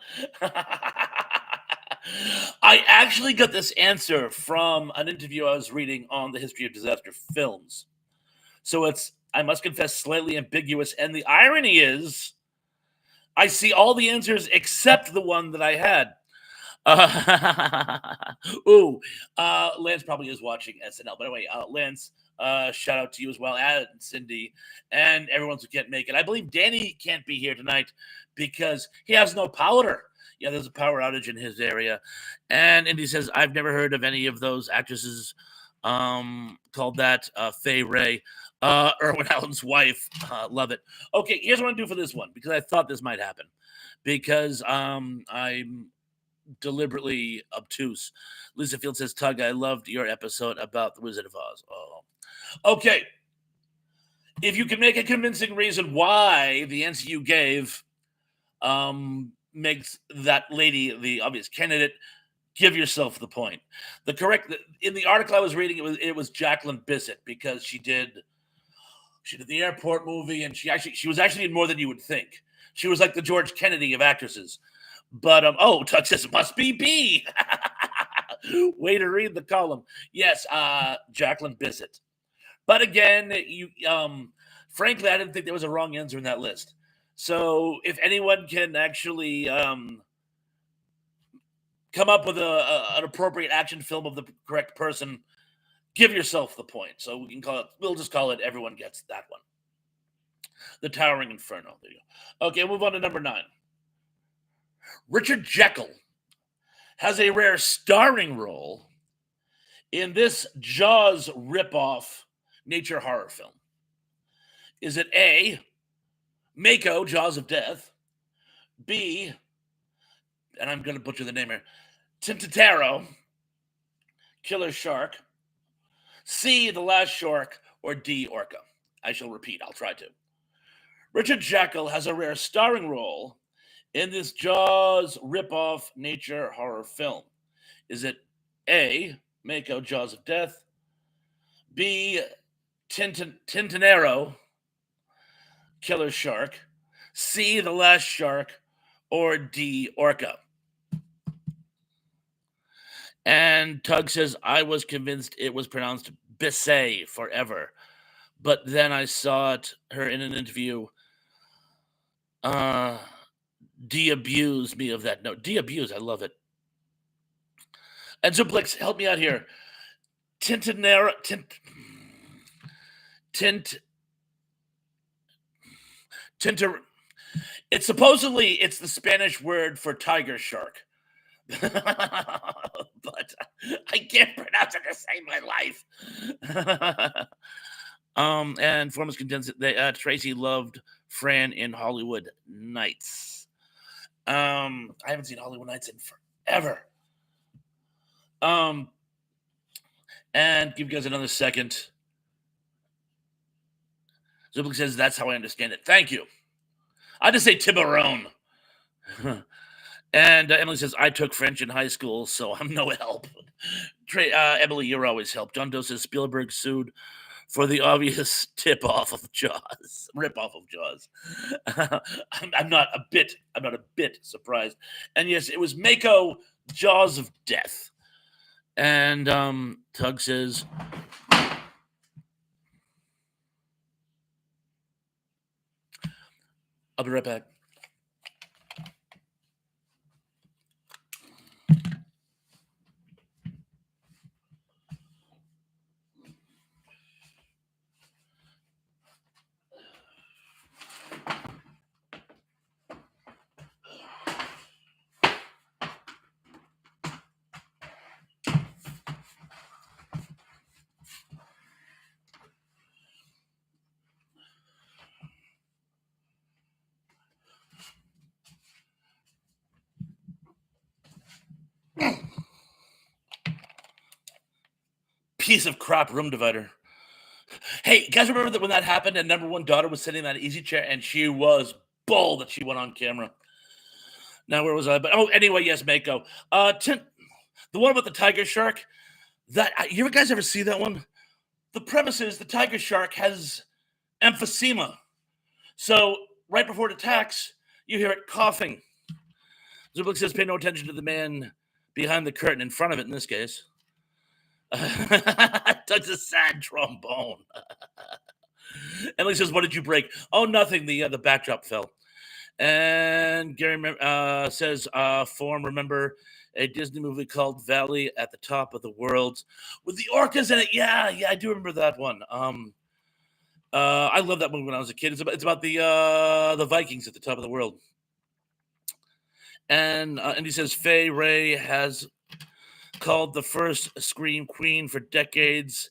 A: I actually got this answer from an interview I was reading on the history of disaster films. So it's, I must confess, slightly ambiguous. And the irony is, I see all the answers except the one that I had. Lance probably is watching SNL. But anyway, Lance, shout out to you as well, and Cindy, and everyone who can't make it. I believe Danny can't be here tonight because he has no power. Yeah, there's a power outage in his area. And Indy says, I've never heard of any of those actresses called that. Fay Ray, Irwin Allen's wife. Love it. Okay, here's what I'm going to do for this one, because I thought this might happen. Because I'm deliberately obtuse. Lisa Field says, Tug, I loved your episode about the Wizard of Oz. Oh. Okay. If you can make a convincing reason why the answer you gave makes that lady the obvious candidate, give yourself the point. The correct, in the article I was reading, it was Jacqueline Bisset, because she did the airport movie, and she was actually in more than you would think. She was like the George Kennedy of actresses. But Tuck says it must be B. Way to read the column. Yes, Jacqueline Bisset. But again, frankly, I didn't think there was a wrong answer in that list. So if anyone can actually come up with an appropriate action film of the correct person, give yourself the point. So we'll just call it Everyone Gets That One. The Towering Inferno. There you go. Okay, move on to number 9. Richard Jekyll has a rare starring role in this Jaws ripoff nature horror film. Is it A, Mako, Jaws of Death, B, and I'm going to butcher the name here, Tintatero, Killer Shark, C, The Last Shark, or D, Orca? I shall repeat. I'll try to. Richard Jekyll has a rare starring role in this Jaws ripoff nature horror film. Is it A, Mako, Jaws of Death, B, Tintanero, Killer Shark, C, The Last Shark, or D, Orca? And Tug says, I was convinced it was pronounced Bisset forever, but then I saw her in an interview de-abuse me of that. No, de-abuse, I love it. And Zuplex, help me out here. Tintanero, it's supposedly, it's the Spanish word for tiger shark. But I can't pronounce it to save my life. And Foremost contends that Tracy loved Fran in Hollywood Nights. I haven't seen Hollywood Nights in forever. And give you guys another second. Zublik says, that's how I understand it. Thank you. I just say Tiburon. And Emily says, I took French in high school, so I'm no help. Emily, you're always help. John Doe says, Spielberg sued for the obvious rip-off of Jaws. I'm not a bit surprised. And yes, it was Mako, Jaws of Death. And Tug says, I'll be right back. Piece of crap room divider. Hey, you guys remember that when that happened and number one daughter was sitting in that easy chair and she was bull that she went on camera. Now where was I? But anyway, yes, Mako. The one about the tiger shark. That you guys ever see that one? The premise is the tiger shark has emphysema. So right before it attacks, you hear it coughing. Zublik says, "Pay no attention to the man behind the curtain in front of it." In this case, Doug's a sad trombone. Emily says, "What did you break?" Oh, nothing. The backdrop fell. And Gary says, "Form remember a Disney movie called Valley at the Top of the World with the orcas in it." Yeah, I do remember that one. I loved that movie when I was a kid. It's about the Vikings at the top of the world. And he says Faye Ray has called the first Scream Queen for decades.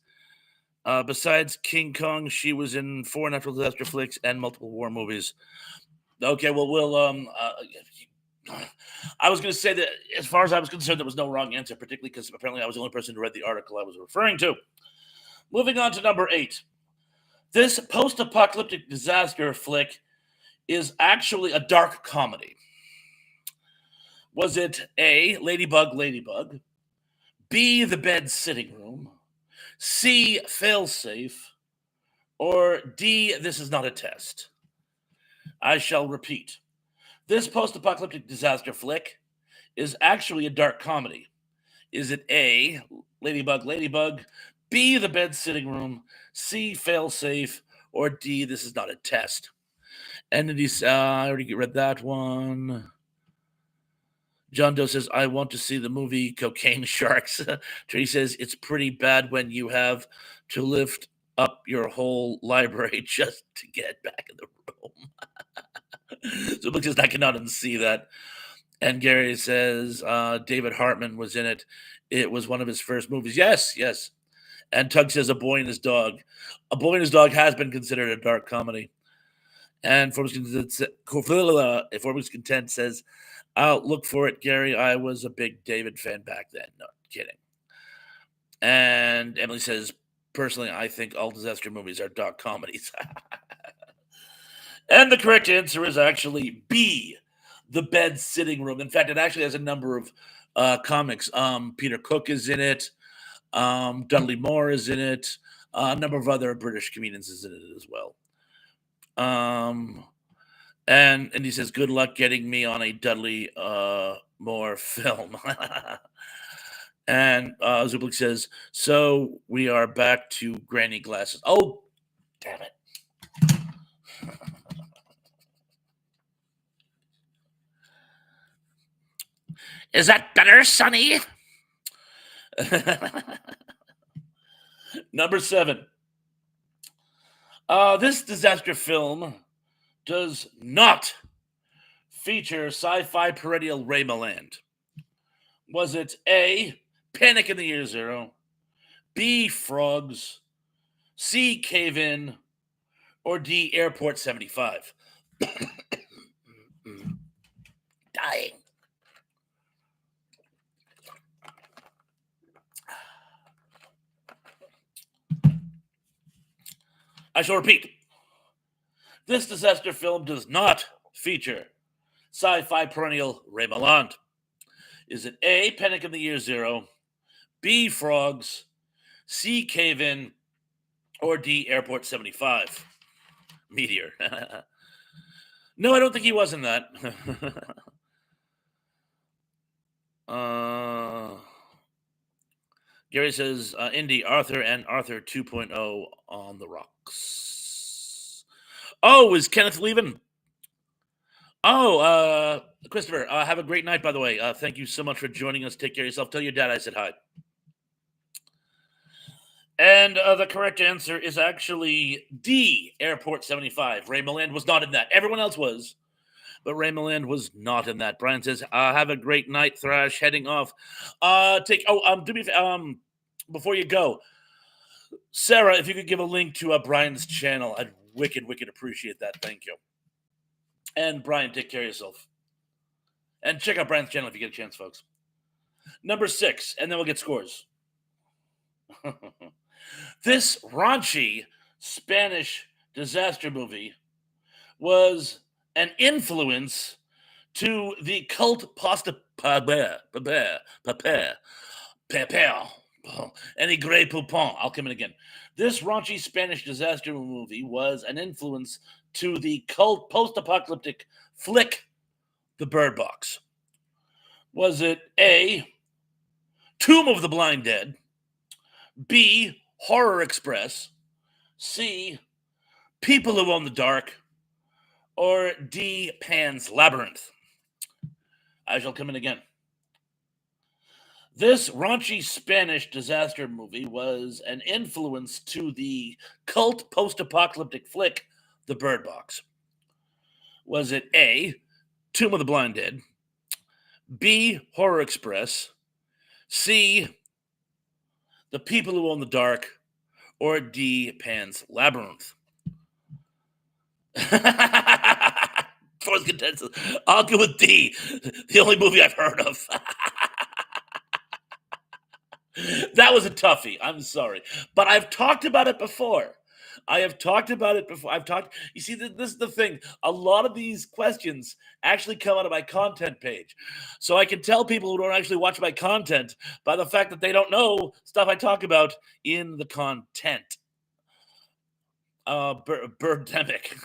A: Besides King Kong, she was in 4 natural disaster flicks and multiple war movies. Okay, well, I was going to say that as far as I was concerned, there was no wrong answer, particularly because apparently I was the only person who read the article I was referring to. Moving on to number 8. This post-apocalyptic disaster flick is actually a dark comedy. Was it A, Ladybug, Ladybug, B, The Bed Sitting Room, C, Failsafe, or D, This Is Not a Test? I shall repeat. This post-apocalyptic disaster flick is actually a dark comedy. Is it A, Ladybug, Ladybug, B, The Bed Sitting Room, C, Failsafe, or D, This Is Not a Test? And then I already read that one. John Doe says, "I want to see the movie Cocaine Sharks." Trey says, "It's pretty bad when you have to lift up your whole library just to get back in the room." So Luke says, "I cannot unsee that." And Gary says, David Hartman was in it. It was one of his first movies. Yes. And Tug says, A Boy and His Dog. A Boy and His Dog has been considered a dark comedy. And Forbes Content says, "I'll look for it, Gary. I was a big David fan back then." No kidding. And Emily says, "Personally, I think all disaster movies are dark comedies." And the correct answer is actually B, The Bed Sitting Room. In fact, it actually has a number of comics. Peter Cook is in it. Dudley Moore is in it. A number of other British comedians is in it as well. And he says, "Good luck getting me on a Dudley Moore film." And Zublik says, "So we are back to granny glasses." Oh, damn it. Is that better, Sonny? Number 7. This disaster film does not feature sci-fi perennial Ray Milland. Was it A, Panic in the Year Zero, B, Frogs, C, Cave In, or D, Airport 75? Dying. I shall repeat. This disaster film does not feature sci-fi perennial Ray Milland. Is it A, Panic in the Year Zero, B, Frogs, C, Cave In, or D, Airport 75? Meteor. No, I don't think he was in that. Gary says, Indy, Arthur, and Arthur 2.0 on the rocks. Oh, is Kenneth leaving? Oh, Christopher, have a great night, by the way. Thank you so much for joining us. Take care of yourself. Tell your dad I said hi. And the correct answer is actually D, Airport 75. Ray Milland was not in that. Everyone else was, but Ray Milland was not in that. Brian says, have a great night, Thrash. Heading off. Do me before you go, Sarah, if you could give a link to Brian's channel, I'd wicked appreciate that. Thank you. And Brian, take care of yourself. And check out Brian's channel if you get a chance, folks. Number 6, and then we'll get scores. This raunchy Spanish disaster movie was an influence to the cult pasta paper, any gray poupon. I'll come in again. This raunchy Spanish disaster movie was an influence to the cult post-apocalyptic flick, The Bird Box. Was it A, Tomb of the Blind Dead, B, Horror Express, C, People Who Own the Dark, or D, Pan's Labyrinth? I shall come in again. This raunchy Spanish disaster movie was an influence to the cult post-apocalyptic flick, The Bird Box. Was it A, Tomb of the Blind Dead, B, Horror Express, C, The People Who Own the Dark, or D, Pan's Labyrinth? Fourth contestant. I'll go with D, the only movie I've heard of. That was a toughie. I'm sorry. But I've talked about it before. You see, this is the thing. A lot of these questions actually come out of my content page. So I can tell people who don't actually watch my content by the fact that they don't know stuff I talk about in the content. Birdemic.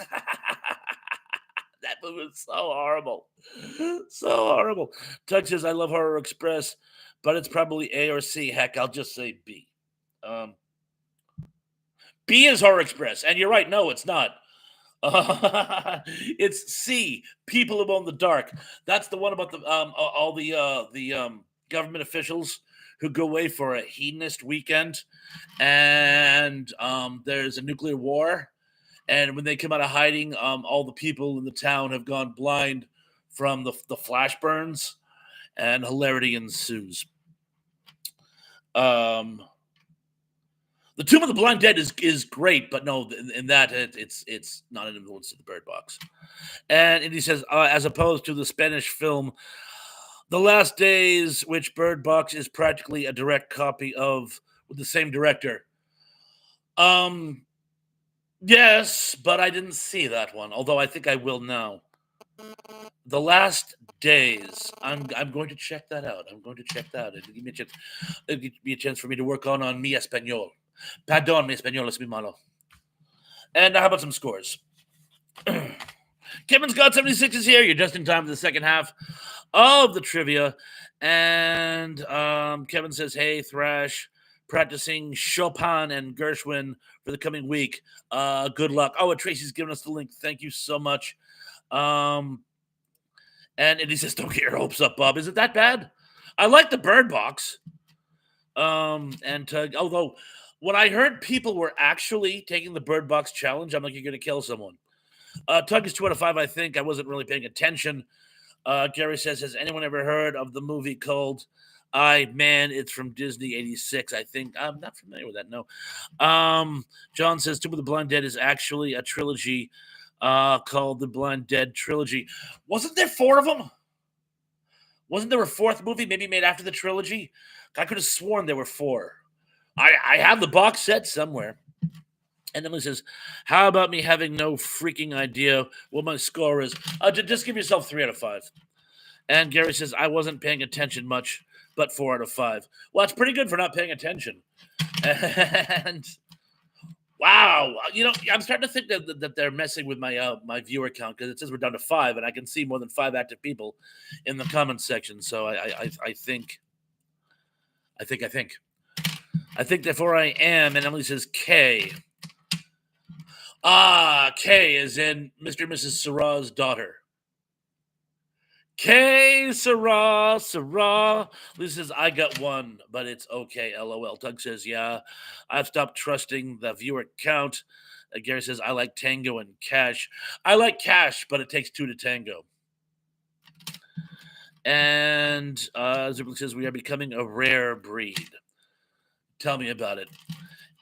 A: That movie was so horrible. So horrible. Tug says, I love Horror Express, but it's probably A or C. Heck, I'll just say B. B is Horror Express, and you're right. No, it's not. It's C, People Who Own the Dark. That's the one about all the government officials who go away for a hedonist weekend, and there's a nuclear war. And when they come out of hiding, all the people in the town have gone blind from the flash burns, and hilarity ensues. The Tomb of the Blind Dead is great, but no, in that it's not an influence of The Bird Box. And he says, as opposed to the Spanish film The Last Days, which Bird Box is practically a direct copy of, with the same director. Yes, but I didn't see that one, although I think I will now. The Last Days. I'm going to check that out. It'll give me a chance. It'll give me a chance for me to work on mi español. Pardon, mi español es muy malo. And how about some scores? Kevin's got 76 is here. You're just in time for the second half of the trivia. And Kevin says, hey, Thrash, practicing Chopin and Gershwin for the coming week. Good luck. Oh, and Tracy's giving us the link. Thank you so much. And he says, don't get your hopes up, Bob. Is it that bad? I like The Bird Box. Although when I heard people were actually taking the Bird Box challenge, I'm like, you're going to kill someone. Tug is 2 out of 5, I think. I wasn't really paying attention. Gary says, has anyone ever heard of the movie called Man? It's from Disney, 86, I think. I'm not familiar with that, no. John says, Tomb of the Blind Dead is actually a trilogy called the Blind Dead Trilogy. Wasn't there 4 of them? Wasn't there a 4th movie maybe made after the trilogy? I could have sworn there were 4. I have the box set somewhere. And Emily says, how about me having no freaking idea what my score is? Just give yourself 3 out of 5. And Gary says, I wasn't paying attention much, but 4 out of 5. Well, that's pretty good for not paying attention. And wow, I'm starting to think that they're messing with my my viewer count, because it says we're down to 5, and I can see more than 5 active people in the comments section. So I think therefore I am. And Emily says K. K is in Mr. and Mrs. Sarah's daughter. K Sarah, Sarah. Lisa says, I got one, but it's okay. LOL. Doug says, yeah, I've stopped trusting the viewer count. Gary says, I like Tango and Cash. I like Cash, but it takes two to tango. And Zublik says, we are becoming a rare breed. Tell me about it.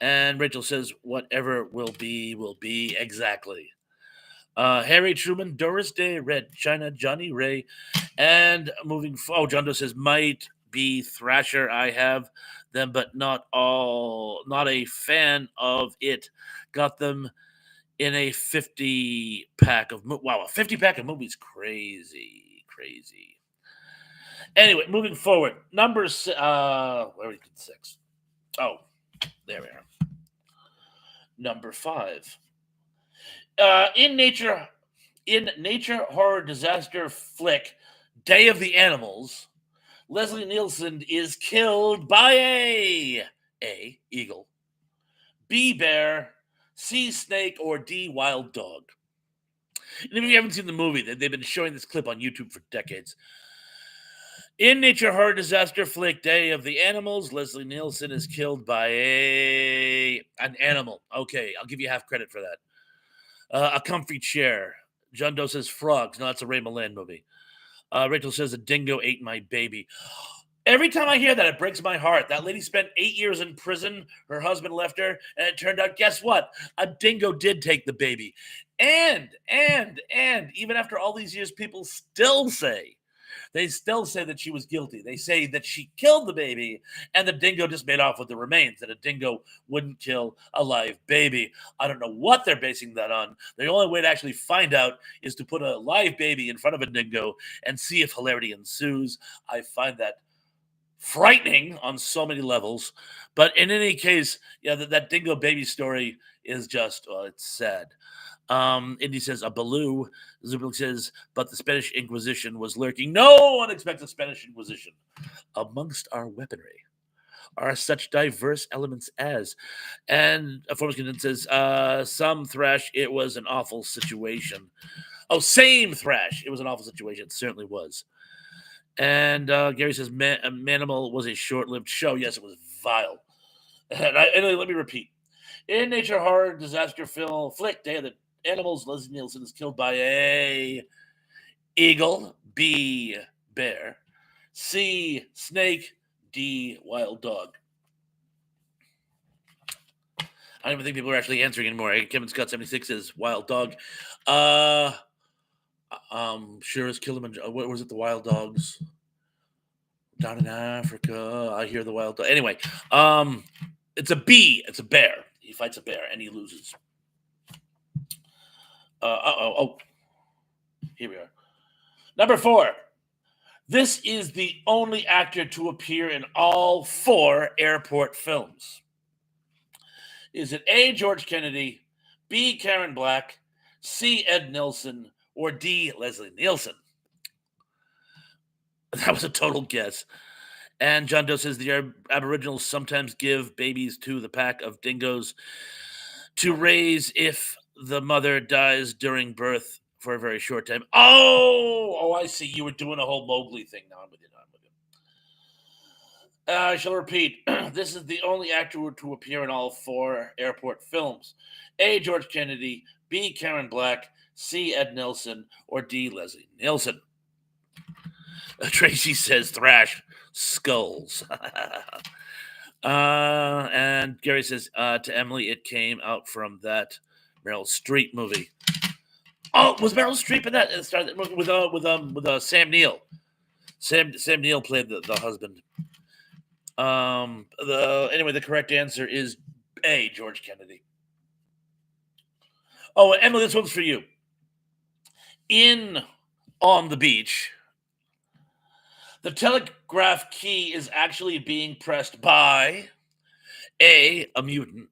A: And Rachel says, whatever will be exactly. Harry Truman, Doris Day, Red China, Johnny Ray, and John Doe says, might be Thrasher. I have them, but not all. Not a fan of it. Got them in a 50 pack of wow, a 50 pack of movies, crazy, crazy. Anyway, moving forward, where we get six. Oh, there we are. Number five. Uh, in nature, in nature horror disaster flick, Day of the Animals, Leslie Nielsen is killed by A eagle, B bear, C snake, or D wild dog. And if you haven't seen the movie, they've been showing this clip on YouTube for decades. In nature horror disaster flick Day of the Animals, Leslie Nielsen is killed by an animal. Okay, I'll give you half credit for that. A comfy chair. John Doe says frogs. No, that's a Ray Milland movie. Rachel says a dingo ate my baby. Every time I hear that, it breaks my heart. That lady spent 8 years in prison. Her husband left her, and it turned out, guess what? A dingo did take the baby. And even after all these years, people still say that she was guilty. They say that she killed the baby and the dingo just made off with the remains, that a dingo wouldn't kill a live baby. I don't know what they're basing that on. The only way to actually find out is to put a live baby in front of a dingo and see if hilarity ensues. I find that frightening on so many levels. But in any case, yeah, that dingo baby story is just, well, it's sad. Indy says, a Baloo. Zubik says, but the Spanish Inquisition was lurking. No one expects the Spanish Inquisition. Amongst our weaponry are such diverse elements as, and a former student says, some thrash, it was an awful situation. Oh, same thrash. It was an awful situation. It certainly was. And Gary says, Manimal was a short lived show. Yes, it was vile. And let me repeat. In nature horror disaster film flick Day of the Animals, Leslie Nielsen is killed by a eagle, B bear, C snake, D wild dog. I don't even think people are actually answering anymore. Kevin Scott 76 says wild dog. Sure as Kilimanjaro. What was it? The wild dogs down in Africa. I hear the wild dog. Anyway, it's a B. It's a bear. He fights a bear and he loses. Oh, here we are. Number 4. This is the only actor to appear in all 4 airport films. Is it A, George Kennedy, B, Karen Black, C, Ed Nelson, or D, Leslie Nielsen? That was a total guess. And John Doe says the Aboriginals sometimes give babies to the pack of dingoes to raise if the mother dies during birth for a very short time. Oh, I see. You were doing a whole Mowgli thing. Now I'm with you. I shall repeat. This is the only actor to appear in all 4 airport films. A, George Kennedy, B, Karen Black, C, Ed Nelson, or D, Leslie Nielsen. Tracy says thrash skulls. And Gary says to Emily, it came out from that Meryl Streep movie. Oh, was Meryl Streep in that? It started with Sam Neill. Sam Neill played the husband. Anyway, the correct answer is A, George Kennedy. Oh, Emily, this one's for you. In On the Beach, the telegraph key is actually being pressed by A, a mutant,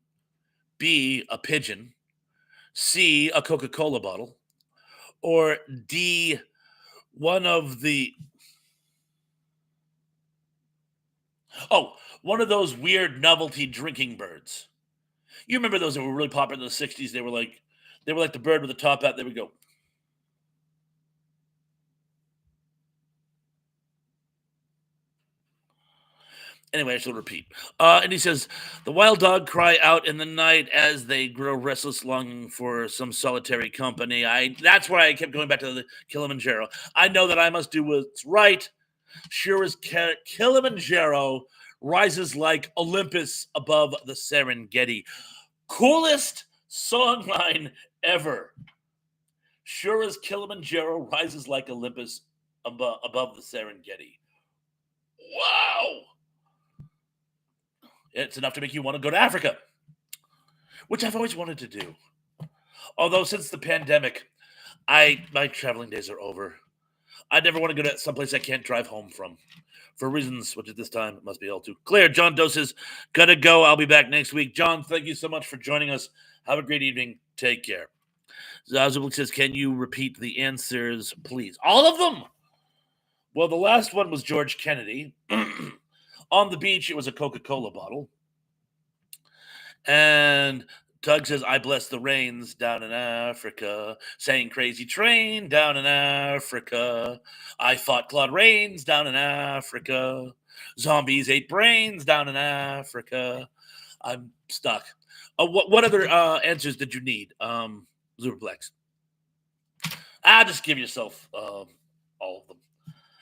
A: B, a pigeon, C, a Coca-Cola bottle, or D, one of those weird novelty drinking birds. You remember those that were really popular in the 60s? They were like the bird with the top hat. They would go. Anyway, I shall repeat. And he says, the wild dog cry out in the night as they grow restless, longing for some solitary company. That's why I kept going back to the Kilimanjaro. I know that I must do what's right. Sure as Kilimanjaro rises like Olympus above the Serengeti. Coolest songline ever. Sure as Kilimanjaro rises like Olympus above the Serengeti. Wow! It's enough to make you want to go to Africa, which I've always wanted to do. Although since the pandemic, my traveling days are over. I never want to go to someplace I can't drive home from. For reasons which at this time must be all too clear. John Doses, gotta go. I'll be back next week. John, thank you so much for joining us. Have a great evening. Take care. Zazublik says, can you repeat the answers, please? All of them? Well, the last one was George Kennedy. On the beach, it was a Coca-Cola bottle. And Doug says, I bless the rains down in Africa. Saying crazy train down in Africa. I fought Claude Rains down in Africa. Zombies ate brains down in Africa. I'm stuck. What other answers did you need, Superplex? Just give yourself all of them.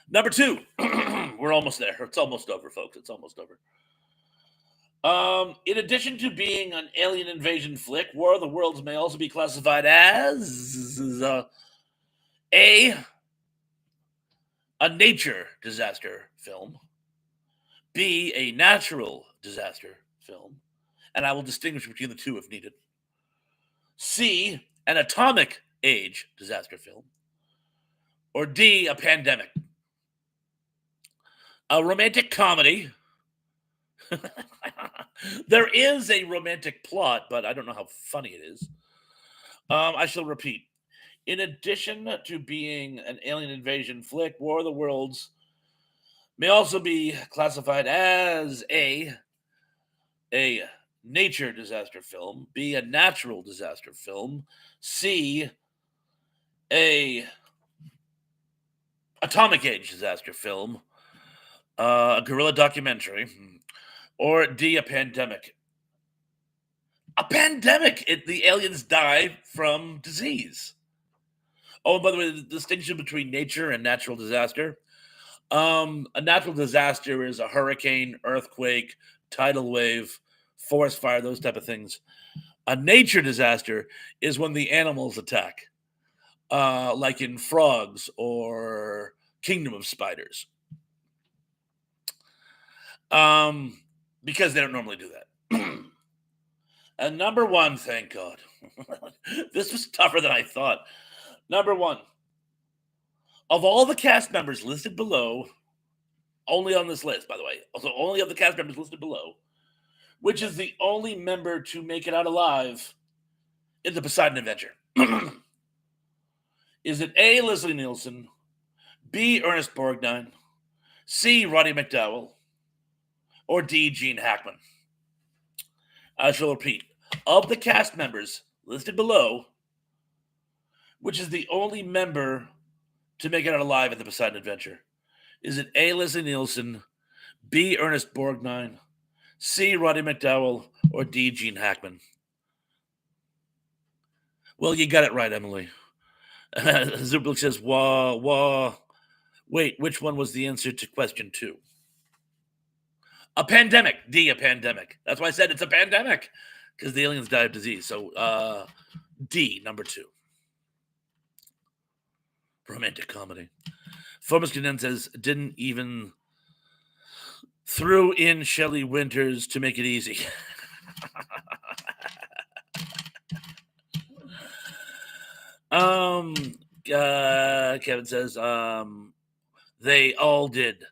A: Number 2. We're almost there. It's almost over, folks. It's almost over. In addition to being an alien invasion flick, War of the Worlds may also be classified as a nature disaster film, B, a natural disaster film, and I will distinguish between the two if needed, C, an atomic age disaster film, or D, a pandemic. A romantic comedy. There is a romantic plot, but I don't know how funny it is. I shall repeat. In addition to being an alien invasion flick, War of the Worlds may also be classified as a nature disaster film, B, a natural disaster film, C, a atomic age disaster film, a guerrilla documentary, or D, a pandemic. A pandemic! The aliens die from disease. Oh, by the way, the distinction between nature and natural disaster. A natural disaster is a hurricane, earthquake, tidal wave, forest fire, those type of things. A nature disaster is when the animals attack, like in Frogs or Kingdom of Spiders. Because they don't normally do that. And number 1, thank God. This was tougher than I thought. Number 1. Of all the cast members listed below, only on this list, by the way, also only of the cast members listed below, which is the only member to make it out alive in the Poseidon Adventure? Is it A, Leslie Nielsen, B, Ernest Borgnine, C, Roddy McDowell, or D, Gene Hackman? I shall repeat. Of the cast members listed below, which is the only member to make it out alive in the Poseidon Adventure? Is it A, Leslie Nielsen, B, Ernest Borgnine, C, Roddy McDowell, or D, Gene Hackman? Well, you got it right, Emily. Zublik says, wah. Wait, which one was the answer to question 2? A pandemic. D, a pandemic. That's why I said it's a pandemic, because the aliens die of disease. So, D, number 2. Romantic comedy. Fomus Caden says, didn't even threw in Shelley Winters to make it easy. Kevin says, they all did.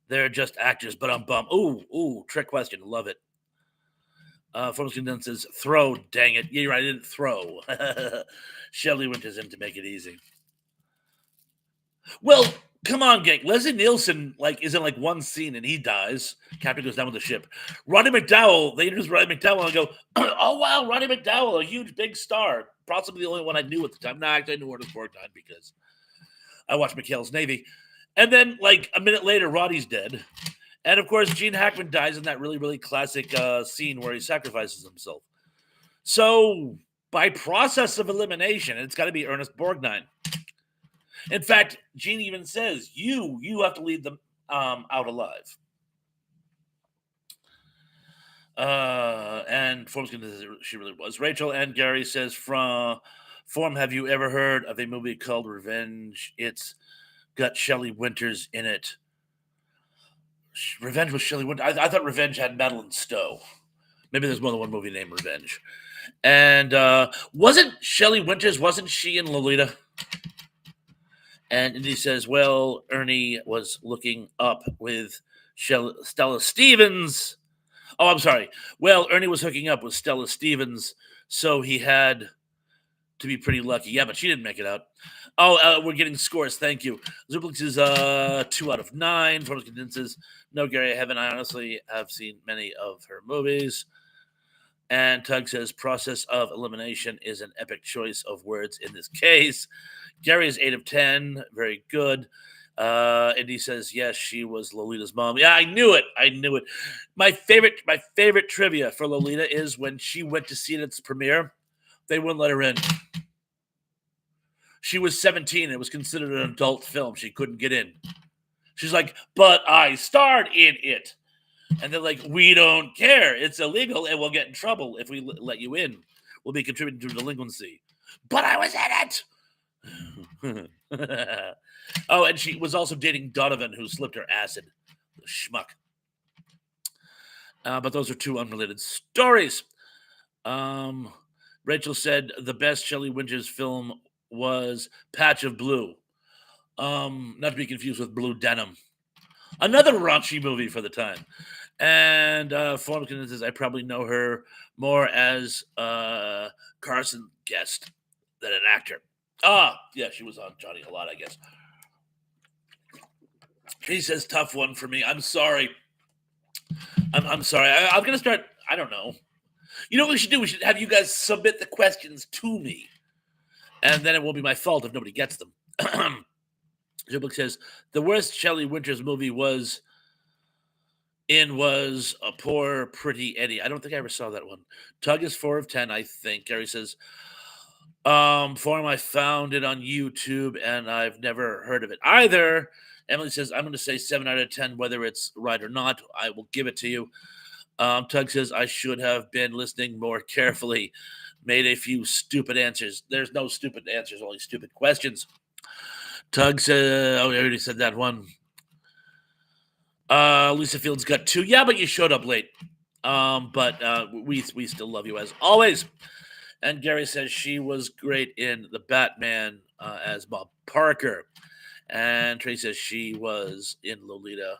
A: They're just actors, but I'm bummed. Ooh, trick question. Love it. Fomus Caden says, throw, dang it. Yeah, you're right, I didn't throw. Shelley Winters in to make it easy. Well, come on, gang. Leslie Nielsen is in one scene and he dies. Captain goes down with the ship. Roddy McDowell, they introduce Roddy McDowell and go, oh wow, Roddy McDowell, a huge big star. Possibly the only one I knew at the time. No, actually I knew Ernest Borgnine because I watched McHale's Navy. And then a minute later, Roddy's dead. And of course, Gene Hackman dies in that really, really classic scene where he sacrifices himself. So, by process of elimination, it's got to be Ernest Borgnine. In fact, Gene even says, "You have to lead them out alive." And Form's gonna she really was. Rachel and Gary says from Form, have you ever heard of a movie called Revenge? It's got Shelley Winters in it. Revenge was Shelley Winters. I thought Revenge had Madeline Stowe. Maybe there's more than one movie named Revenge. And wasn't Shelley Winters, wasn't she in Lolita? And he says, well, Ernie was looking up with Stella Stevens. Oh, I'm sorry. Well, Ernie was hooking up with Stella Stevens, so he had to be pretty lucky. Yeah, but she didn't make it out. Oh, we're getting scores. Thank you. Zublix is 2 out of 9. Forms condenses. No, Gary, I haven't. I honestly have seen many of her movies. And Tug says, process of elimination is an epic choice of words in this case. Gary is 8 of 10. Very good. And he says, yes, she was Lolita's mom. Yeah, I knew it. My favorite trivia for Lolita is when she went to see it at its premiere, they wouldn't let her in. She was 17. It was considered an adult film. She couldn't get in. She's like, but I starred in it. And they're like, we don't care. It's illegal and we'll get in trouble if we let you in. We'll be contributing to delinquency. But I was in it. Oh, and she was also dating Donovan, who slipped her acid. The schmuck. But those are 2 unrelated stories. Rachel said the best Shelley Winters film was Patch of Blue. Not to be confused with Blue Denim. Another raunchy movie for the time. And Formkin says, I probably know her more as a Carson guest than an actor. Yeah, she was on Johnny a lot, I guess. He says, tough one for me. I'm sorry. I'm sorry. I'm going to start, I don't know. You know what we should do? We should have you guys submit the questions to me. And then it won't be my fault if nobody gets them. Zubik says, the worst Shelley Winters movie was a Poor Pretty Eddie. I don't think I ever saw that one. Tug is 4 of 10, I think. Gary says, Form, I found it on YouTube and I've never heard of it either. Emily says, I'm going to say 7 out of 10, whether it's right or not. I will give it to you. Tug says, I should have been listening more carefully. Made a few stupid answers. There's no stupid answers, only stupid questions. Tug says, I already said that one. Lisa Fields got 2. Yeah, but you showed up late. But we still love you as always. And Gary says she was great in The Batman as Bob Parker. And Trey says she was in Lolita,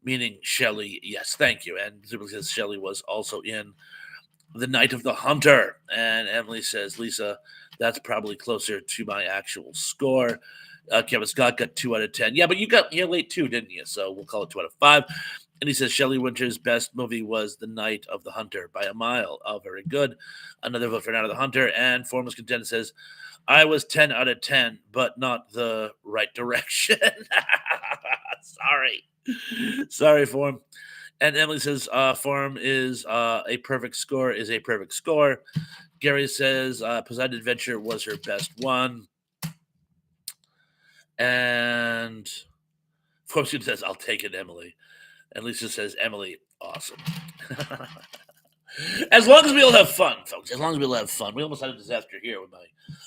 A: meaning Shelley. Yes, thank you. And Zubil says Shelley was also in The Night of the Hunter. And Emily says, Lisa, that's probably closer to my actual score. Kevin Scott got 2 out of 10. Yeah, but you got here late too, didn't you? So we'll call it 2 out of 5. And he says Shelley Winters' best movie was The Night of the Hunter by a mile. Oh, very good. Another vote for Night of the Hunter. And Formless Content says, I was 10 out of 10, but not the right direction. Sorry, Form. And Emily says, Form is a perfect score is a perfect score. Gary says, Poseidon Adventure was her best one. And Form says, I'll take it, Emily. And Lisa says, Emily, awesome. As long as we all have fun, folks. As long as we all have fun. We almost had a disaster here with my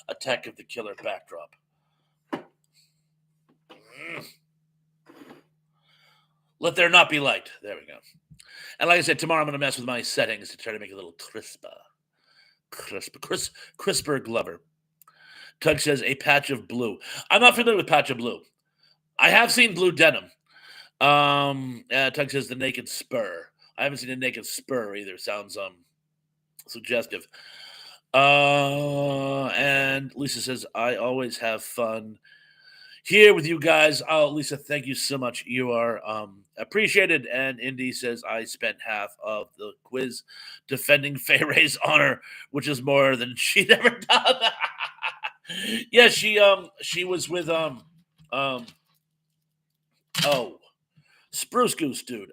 A: Attack of the Killer backdrop. Let there not be light. There we go. And like I said, tomorrow I'm going to mess with my settings to try to make it a little crisper. Crisper Glover. Tug says, a patch of blue. I'm not familiar with Patch of Blue. I have seen Blue Denim. Tug says, the Naked Spur. I haven't seen a Naked Spur either. Sounds suggestive. And Lisa says, I always have fun here with you guys. Oh, Lisa, thank you so much. You are appreciated. And Indy says, I spent half of the quiz defending Fay Ray's honor, which is more than she'd ever done. Yeah, she was with Spruce Goose, dude.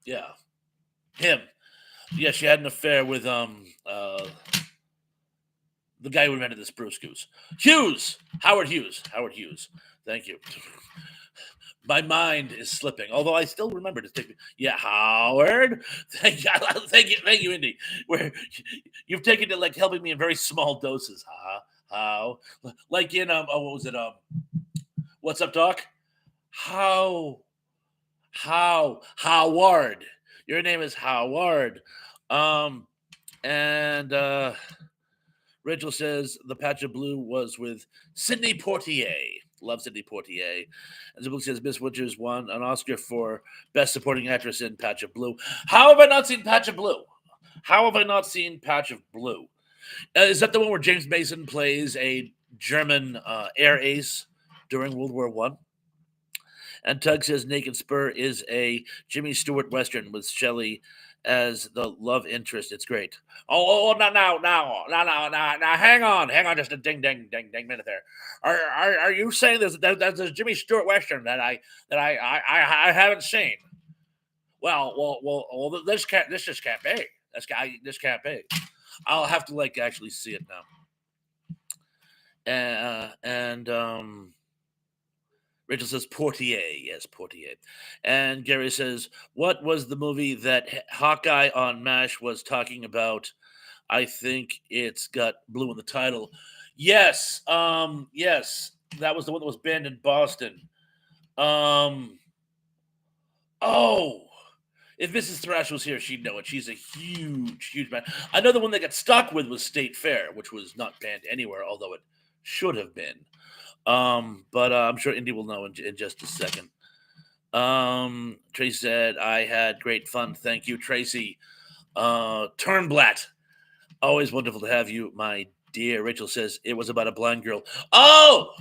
A: Yeah, him. Yeah, she had an affair with the guy who invented the Spruce Goose. Hughes, Howard Hughes, Howard Hughes. Thank you. My mind is slipping, although I still remember to take. Yeah, Howard. Thank you, thank you, Indy. Where you've taken to like helping me in very small doses. How, like in what was it What's up, Doc? How, Howard. Your name is Howard. Um, and Rachel says the patch of blue was with Sidney Poitier. Love Sidney Poitier. And the book says Miss Winters won an Oscar for Best Supporting Actress in Patch of Blue. How have I not seen Patch of Blue? How have I not seen Patch of Blue? Is that the one where James Mason plays a German air ace during World War One? And Tug says Naked Spur is a Jimmy Stewart Western with Shelley as the love interest. It's great. Now, hang on, just a ding minute there. Are you saying there's a Jimmy Stewart Western that I haven't seen? Well, this just can't be. This can't be. I'll have to like actually see it now. And Rachel says Portier. Yes, Portier. And Gary says, what was the movie that Hawkeye on MASH was talking about? I think it's got blue in the title. Yes. Yes. That was the one that was banned in Boston. Oh. If Mrs. Thrash was here, she'd know it. She's a huge man. I know the one that got stuck with was State Fair, which was not banned anywhere, although it should have been. But I'm sure Indy will know in just a second. Tracy said, I had great fun. Thank you, Tracy. Turnblatt, always wonderful to have you, my dear. Rachel says, it was about a blind girl. Oh,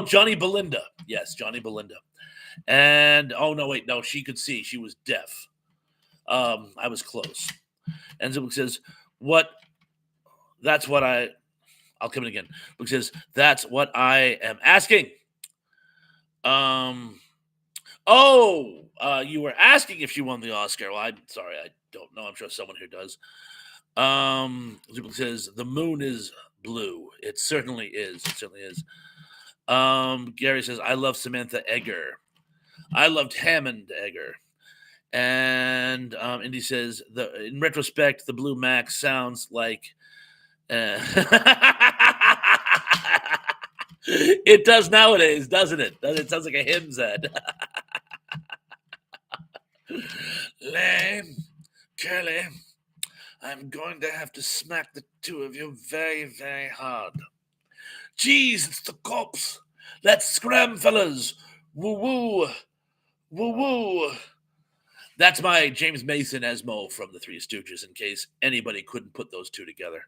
A: Johnny Belinda. Yes, Johnny Belinda. And, oh, no, wait, no, she could see. She was deaf. I was close. And Zubik says, that's what I'll come in again. Luke says, that's what I am asking. You were asking if she won the Oscar. Well, I'm sorry, I don't know. I'm sure someone here does. Luke says, the moon is blue. It certainly is. It certainly is. Gary says, I love Samantha Egger. I loved Hammond Egger. And Indy says, in retrospect, the Blue Max sounds like it does nowadays, doesn't it? It sounds like a hymn said. Lame, Curly, I'm going to have to smack the two of you very, very hard. Jeez, it's the corpse. Let's scram, fellas. Woo-woo. Woo-woo. That's my James Mason Esmo from the Three Stooges, in case anybody couldn't put those two together.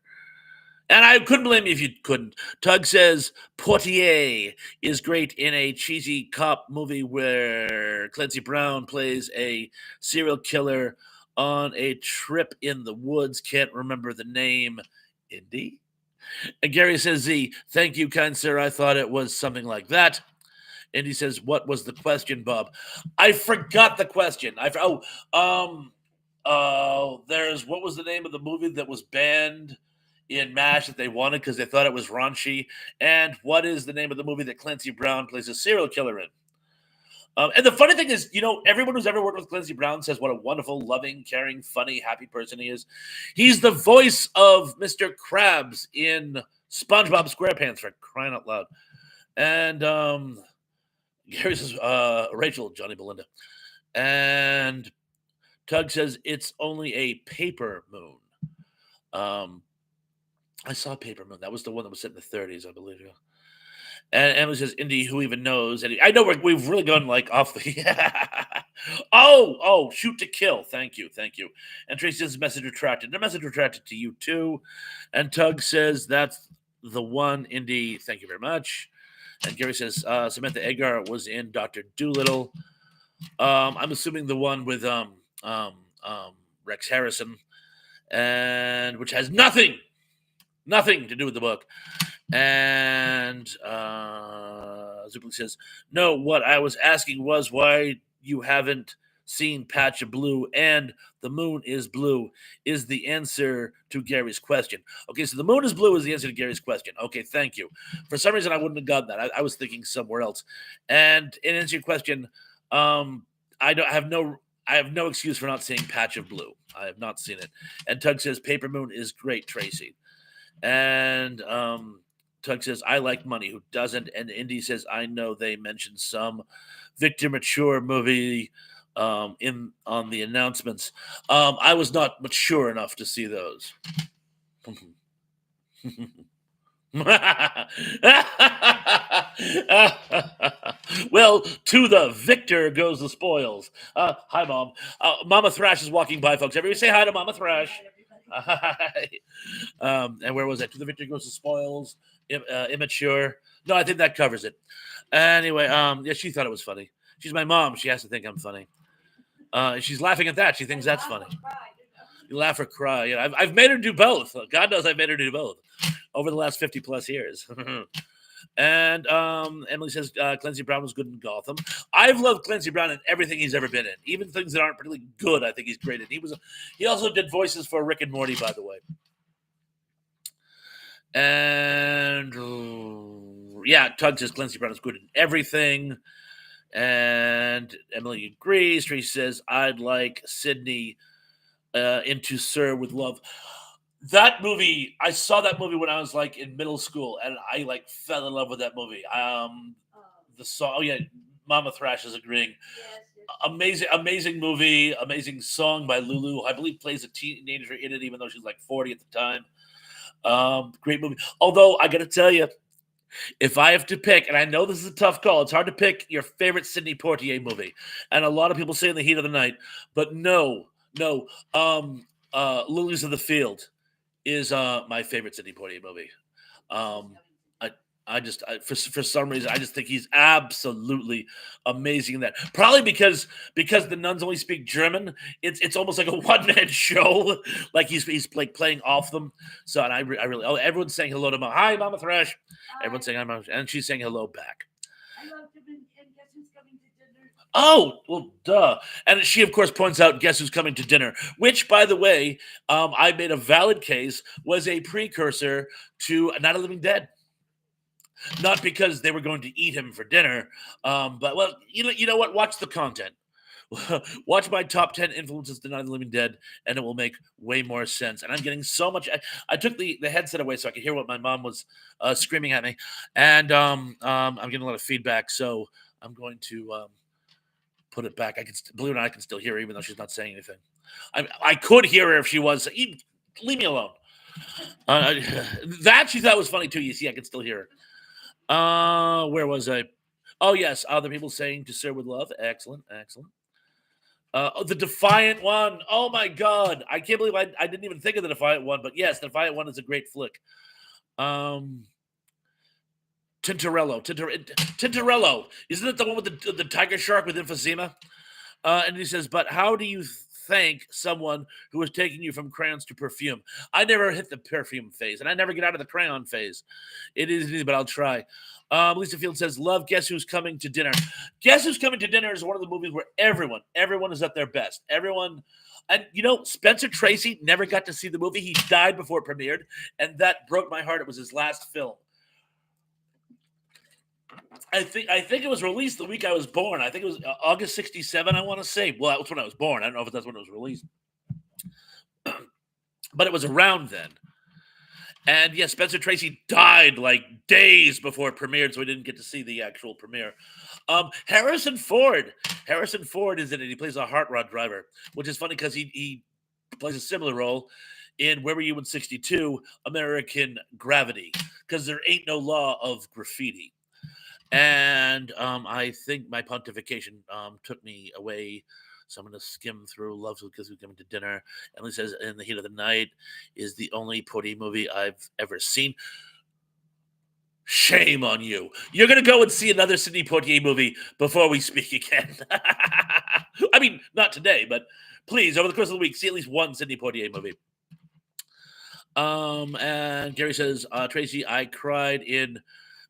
A: And I couldn't blame you if you couldn't. Tug says Portier is great in a cheesy cop movie where Clancy Brown plays a serial killer on a trip in the woods. Can't remember the name. Indy? And Gary says, Z, thank you, kind sir. I thought it was something like that. And he says, what was the question, Bob? I forgot the question. There's, what was the name of the movie that was banned in MASH that they wanted because they thought it was raunchy? And what is the name of the movie that Clancy Brown plays a serial killer in? And the funny thing is, everyone who's ever worked with Clancy Brown says what a wonderful, loving, caring, funny, happy person he is. He's the voice of Mr. Krabs in SpongeBob SquarePants, for crying out loud. And Gary says, Rachel, Johnny Belinda. And Tug says, it's only a paper moon. I saw Paper Moon. That was the one that was set in the 30s, I believe. Yeah. And Emily says, Indy, who even knows? And I know we've really gone like off the. Shoot to Kill. Thank you. And Tracy says, message retracted. The message retracted to you too. And Tug says, that's the one. Indy, thank you very much. And Gary says, Samantha Eggar was in Dr. Dolittle. I'm assuming the one with Rex Harrison, and which has nothing to do with the book. And Zuplik says, no, what I was asking was, why you haven't seen Patch of Blue and the moon is blue is the answer to Gary's question. Okay, so the moon is blue is the answer to Gary's question. Okay, thank you. For some reason, I wouldn't have gotten that. I was thinking somewhere else. And in answer to your question, um, I have no excuse for not seeing Patch of Blue. I have not seen it. And Tug says Paper Moon is great, Tracy. And Tug says I like money. Who doesn't? And Indy says I know they mentioned some Victor Mature movie in on the announcements. I was not mature enough to see those. Well, to the victor goes the spoils. Hi, Mom. Mama Thrash is walking by, folks. Everybody say hi to Mama Thrash. Hi. And where was that? To the victor goes the spoils. Immature. No, I think that covers it. Anyway, yeah, she thought it was funny. She's my mom. She has to think I'm funny. She's laughing at that. She thinks that's funny. You laugh or cry. You know, I've made her do both. God knows I've made her do both over the last 50 plus years. And Emily says Clancy Brown was good in Gotham. I've loved Clancy Brown in everything he's ever been in, even things that aren't particularly good. I think he's great in. He also did voices for Rick and Morty, by the way. And yeah, Tug says Clancy Brown is good in everything. And Emily agrees. Tracy says I'd like Sydney into Sir with Love. That movie, I saw that movie when I was like in middle school, and I like fell in love with that movie. The song, oh yeah, Mama Thrash is agreeing. Amazing movie, amazing song by Lulu. I believe plays a teenager in it, even though she's like 40 at the time. Great movie. Although I got to tell you, if I have to pick, and I know this is a tough call, it's hard to pick your favorite Sidney Poitier movie, and a lot of people say In the Heat of the Night, but no, Lilies of the Field is my favorite Sidney Poitier movie. Um, for some reason I just think he's absolutely amazing in that. Probably because the nuns only speak German. It's almost like a one man show. Like he's like playing off them. So and I really everyone's saying hello to Mama. Hi, Mama Thrash. Everyone's saying hi, Mama, and she's saying hello back. I loved him and guess who's coming to dinner. Oh, well, duh. And she, of course, points out, guess who's coming to dinner, which, by the way, I made a valid case, was a precursor to Night of the Living Dead. Not because they were going to eat him for dinner, but, well, you know what? Watch the content. Watch my top 10 influences to Night of the Living Dead, and it will make way more sense. And I'm getting so much. I took the headset away so I could hear what my mom was screaming at me, and I'm getting a lot of feedback. So I'm going to put it back. I can believe it or not, I can still hear her, even though she's not saying anything. I could hear her if she was. Leave me alone. That she thought was funny too. You see, I can still hear her. Where was I? Oh yes, other people saying to Sir with Love. Excellent. The Defiant One. Oh my God, I can't believe I didn't even think of the Defiant One. But yes, the Defiant One is a great flick. Tintorello. Isn't it the one with the tiger shark with emphysema? And he says, but how do you thank someone who is taking you from crayons to perfume? I never hit the perfume phase, and I never get out of the crayon phase. It is easy, but I'll try. Lisa Field says, love Guess Who's Coming to Dinner. Guess Who's Coming to Dinner is one of the movies where everyone is at their best. Everyone. And, Spencer Tracy never got to see the movie. He died before it premiered, and that broke my heart. It was his last film. I think it was released the week I was born. I think it was August 1967, I want to say. Well, that was when I was born. I don't know if that's when it was released. But it was around then. And yes, Spencer Tracy died like days before it premiered, so we didn't get to see the actual premiere. Harrison Ford is in it. He plays a heart rod driver, which is funny because he plays a similar role in Where Were You in 62, American Gravity, because there ain't no law of graffiti. And I think my pontification took me away. So I'm going to skim through Love Because We're Coming to Dinner. Emily says In the Heat of the Night is the only Poitier movie I've ever seen. Shame on you. You're going to go and see another Sidney Poitier movie before we speak again. I mean, not today, but please, over the course of the week, see at least one Sidney Poitier movie. And Gary says, Tracy, I cried in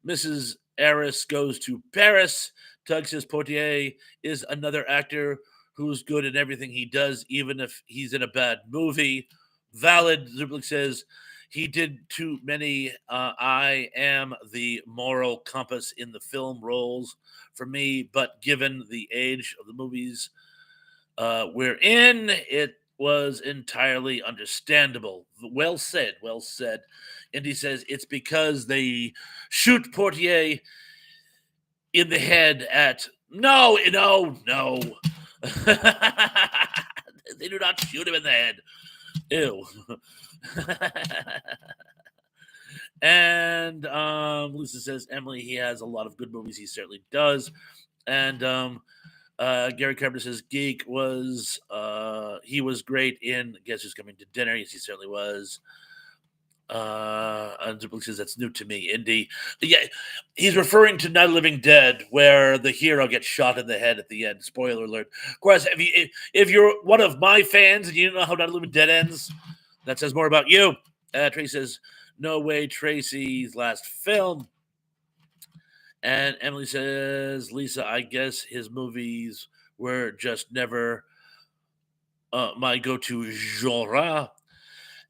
A: Mrs. Eris Goes to Paris. Tug says Portier is another actor who's good in everything he does, even if he's in a bad movie. Valid. Zublik says he did too many. I am the moral compass in the film roles for me, but given the age of the movies we're in, it was entirely understandable. Well said. Well said. And he says it's because they shoot Portier in the head at no. They do not shoot him in the head. Ew. And Lisa says Emily, he has a lot of good movies. He certainly does. And Gary Carpenter says Geek was he was great in Guess Who's Coming to Dinner. Yes, he certainly was. And Duplex says that's new to me. Indy, yeah, he's referring to Night of the Living Dead, where the hero gets shot in the head at the end. Spoiler alert. Of course, if you're one of my fans and you don't know how Night of the Living Dead ends, that says more about you. Tracy says, "No way, Tracy's last film." And Emily says, "Lisa, I guess his movies were just never my go-to genre."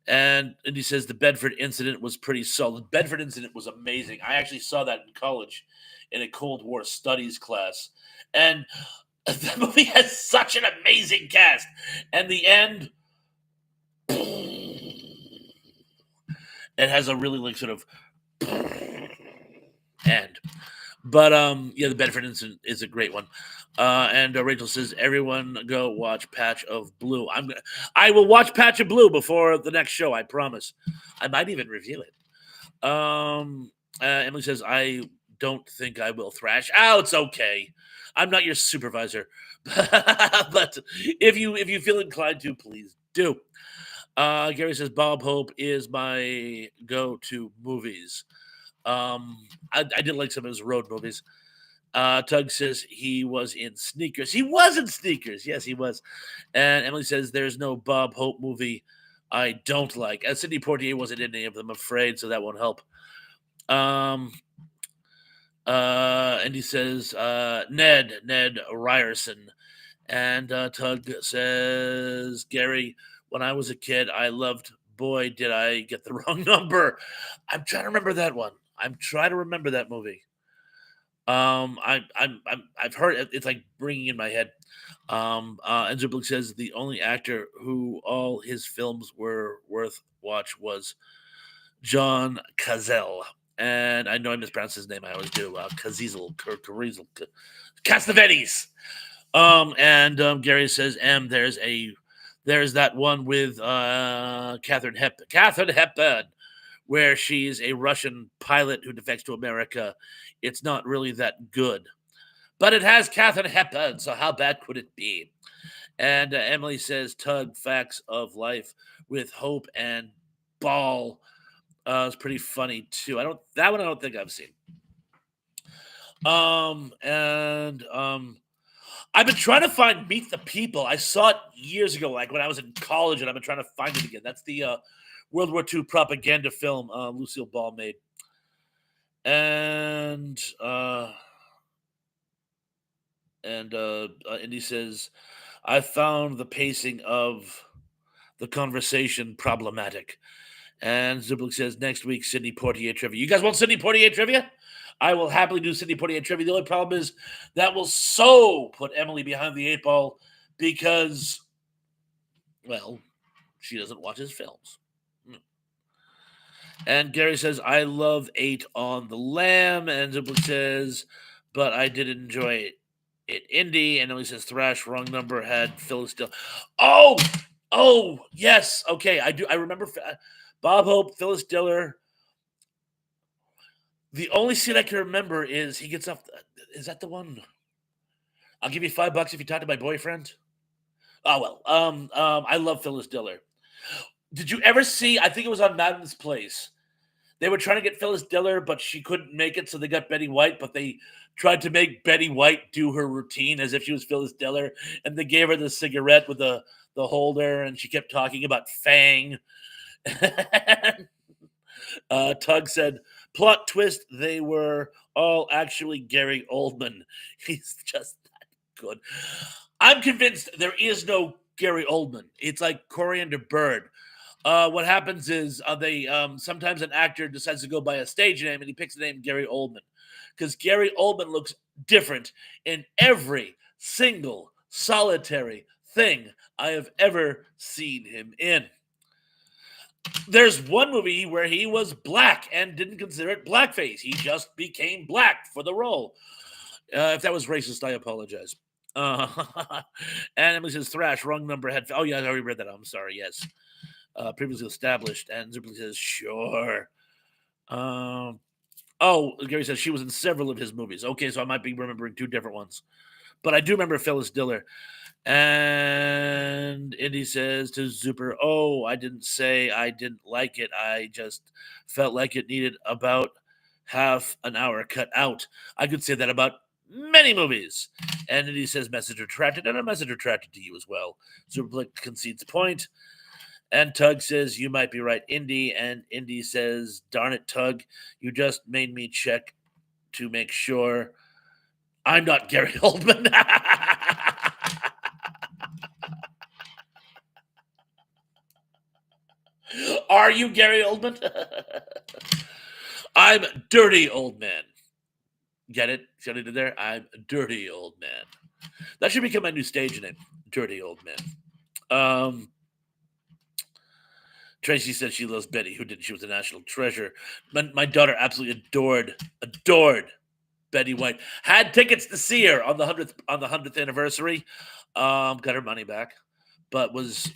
A: And he says the Bedford incident was pretty solid. Bedford incident was amazing. I actually saw that in college in a Cold War studies class. And that movie has such an amazing cast. And the end, it has a really like sort of end. But yeah, the Bedford incident is a great one. And Rachel says, "Everyone go watch Patch of Blue." I will watch Patch of Blue before the next show. I promise. I might even review it. Emily says, "I don't think I will thrash." Oh, it's okay. I'm not your supervisor, but if you feel inclined to, please do. Gary says, "Bob Hope is my go-to movies." I did like some of his road movies. Tug says he was in Sneakers. He was in Sneakers. Yes, he was. And Emily says there's no Bob Hope movie I don't like. And Sidney Poitier wasn't in any of them, I'm afraid, so that won't help. And he says Ned Ryerson. And Tug says, Gary, when I was a kid, I loved. Boy, did I get the wrong number. I'm trying to remember that one. I'm trying to remember that movie. I've heard it, it's like bringing in my head. And Zublik says the only actor who all his films were worth watch was John Cazale. And I know I mispronounce his name. I always do. Cazeel, Castavetes. And Gary says, there's that one with Catherine Hepburn, where she's a Russian pilot who defects to America. It's not really that good. But it has Catherine Hepburn, so how bad could it be? And Emily says, Tug, Facts of Life with Hope and Ball. It's pretty funny, too. That one I don't think I've seen. And I've been trying to find Meet the People. I saw it years ago, like when I was in college, and I've been trying to find it again. That's the World War II propaganda film Lucille Ball made. And Indy says, I found the pacing of the conversation problematic. And Zublik says, next week, Sidney Poitier trivia. You guys want Sidney Poitier trivia? I will happily do Sidney Poitier trivia. The only problem is that will so put Emily behind the 8 ball because, well, she doesn't watch his films. And Gary says, I love 8 on the Lamb. And Zublik says, but I did enjoy it. Indy. And Emily says, Thrash, wrong number, had Phyllis Diller. Oh, yes. Okay, I do. I remember Bob Hope, Phyllis Diller. The only scene I can remember is he gets off. Is that the one? I'll give you $5 if you talk to my boyfriend. Oh well. I love Phyllis Diller. Did you ever see? I think it was on Madden's Place. They were trying to get Phyllis Diller, but she couldn't make it, so they got Betty White. But they tried to make Betty White do her routine as if she was Phyllis Diller, and they gave her the cigarette with the holder, and she kept talking about Fang. Tug said, plot twist, they were Oh, actually, Gary Oldman. He's just that good. I'm convinced there is no Gary Oldman. It's like Coriander Bird. What happens is they sometimes an actor decides to go by a stage name and he picks the name Gary Oldman because Gary Oldman looks different in every single solitary thing I have ever seen him in. There's one movie where he was black and didn't consider it blackface. He just became black for the role. If that was racist, I apologize. Uh, and Emily says, Thrash, wrong number. Oh, yeah, I already read that. I'm sorry. Yes. Previously established. And Zipperly says, sure. Gary says she was in several of his movies. Okay, so I might be remembering two different ones. But I do remember Phyllis Diller. And Indy says to Zuper, oh, I didn't say I didn't like it. I just felt like it needed about half an hour cut out. I could say that about many movies. And Indy says, message retracted, and a message retracted to you as well. Zuper concedes point. And Tug says, you might be right, Indy. And Indy says, darn it, Tug, you just made me check to make sure I'm not Gary Oldman. Are you Gary Oldman? I'm Dirty Old Man. Get it? Get it in there? I'm Dirty Old Man. That should become my new stage name, Dirty Old Man. Tracy said she loves Betty. Who didn't? She was a national treasure. My daughter absolutely adored Betty White. Had tickets to see her on the 100th anniversary. Got her money back, but was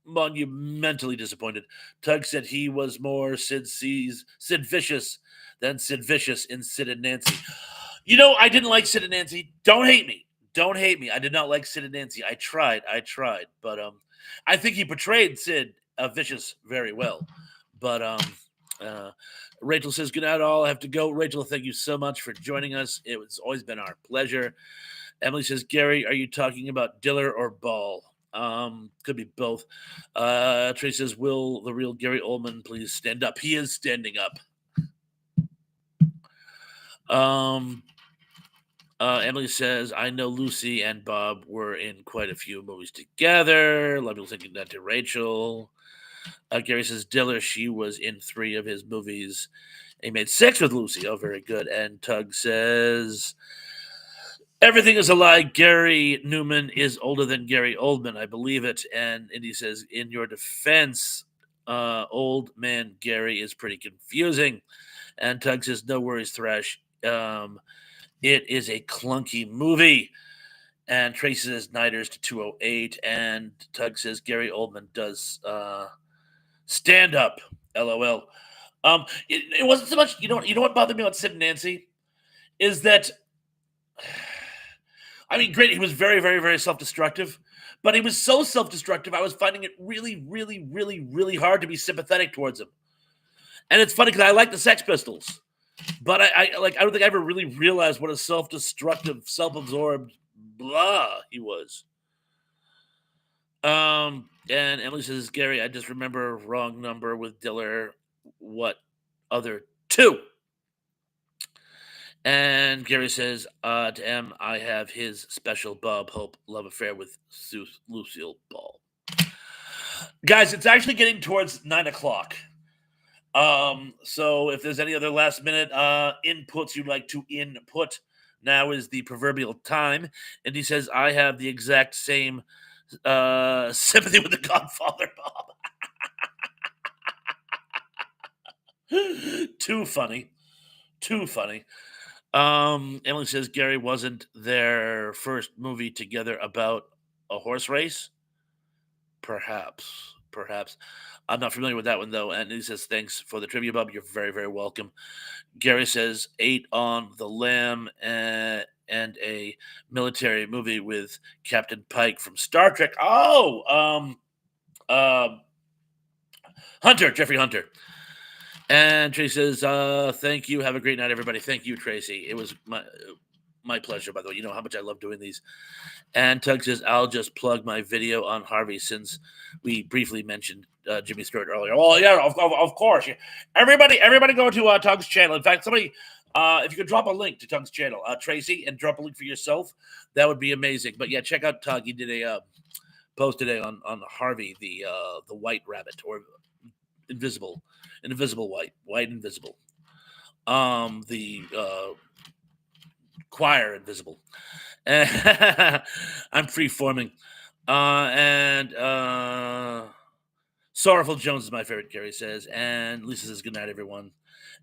A: monumentally disappointed. Tug said he was more Sid Vicious than Sid Vicious in Sid and Nancy. You know, I didn't like Sid and Nancy. Don't hate me. Don't hate me. I did not like Sid and Nancy. I tried, but I think he portrayed Sid Vicious very well. But Rachel says, good night, all. I have to go. Rachel, thank you so much for joining us. It's always been our pleasure. Emily says, Gary, are you talking about Diller or Ball? Could be both. Tracy says, will the real Gary Oldman please stand up? He is standing up. Emily says, I know Lucy and Bob were in quite a few movies together. Love you thinking that to Rachel. Gary says, Diller, she was in 3 of his movies. He made 6 with Lucy. Oh, very good. And Tug says, everything is a lie. Gary Newman is older than Gary Oldman. I believe it. And Indy says, in your defense, old man Gary is pretty confusing. And Tug says, no worries, Thrash. It is a clunky movie. And Tracy says, Niders to 208. And Tug says, Gary Oldman does stand up. LOL. It wasn't so much, you know what bothered me about Sid and Nancy? Is that, I mean, great, he was very, very, very self-destructive, but he was so self-destructive, I was finding it really, really, really, really hard to be sympathetic towards him. And it's funny because I like the Sex Pistols, but I don't think I ever really realized what a self-destructive, self-absorbed blah he was. And Emily says, Gary, I just remember wrong number with Diller. What other 2? And Gary says, to M, I have his special Bob Hope love affair with Lucille Ball. Guys, it's actually getting towards 9 o'clock. So if there's any other last minute inputs you'd like to input, now is the proverbial time. And he says, I have the exact same sympathy with the Godfather, Bob. Too funny. Emily says Gary wasn't their first movie together about a horse race. Perhaps. I'm not familiar with that one, though. And he says, thanks for the trivia, Bob. You're very, very welcome. Gary says, 8 on the Lamb and a military movie with Captain Pike from Star Trek. Hunter, Jeffrey Hunter. And Tracy says, thank you. Have a great night, everybody. Thank you, Tracy. It was my pleasure, by the way. You know how much I love doing these. And Tug says, I'll just plug my video on Harvey since we briefly mentioned Jimmy Stewart earlier. Well, yeah, of course. Everybody go to Tug's channel. In fact, somebody If you could drop a link to Tug's channel, Tracy, and drop a link for yourself, that would be amazing. But yeah, check out Tug. He did a post today on Harvey, the white rabbit, or invisible white invisible. The choir invisible. I'm free forming. And Sorrowful Jones is my favorite, Gary says. And Lisa says, good night, everyone.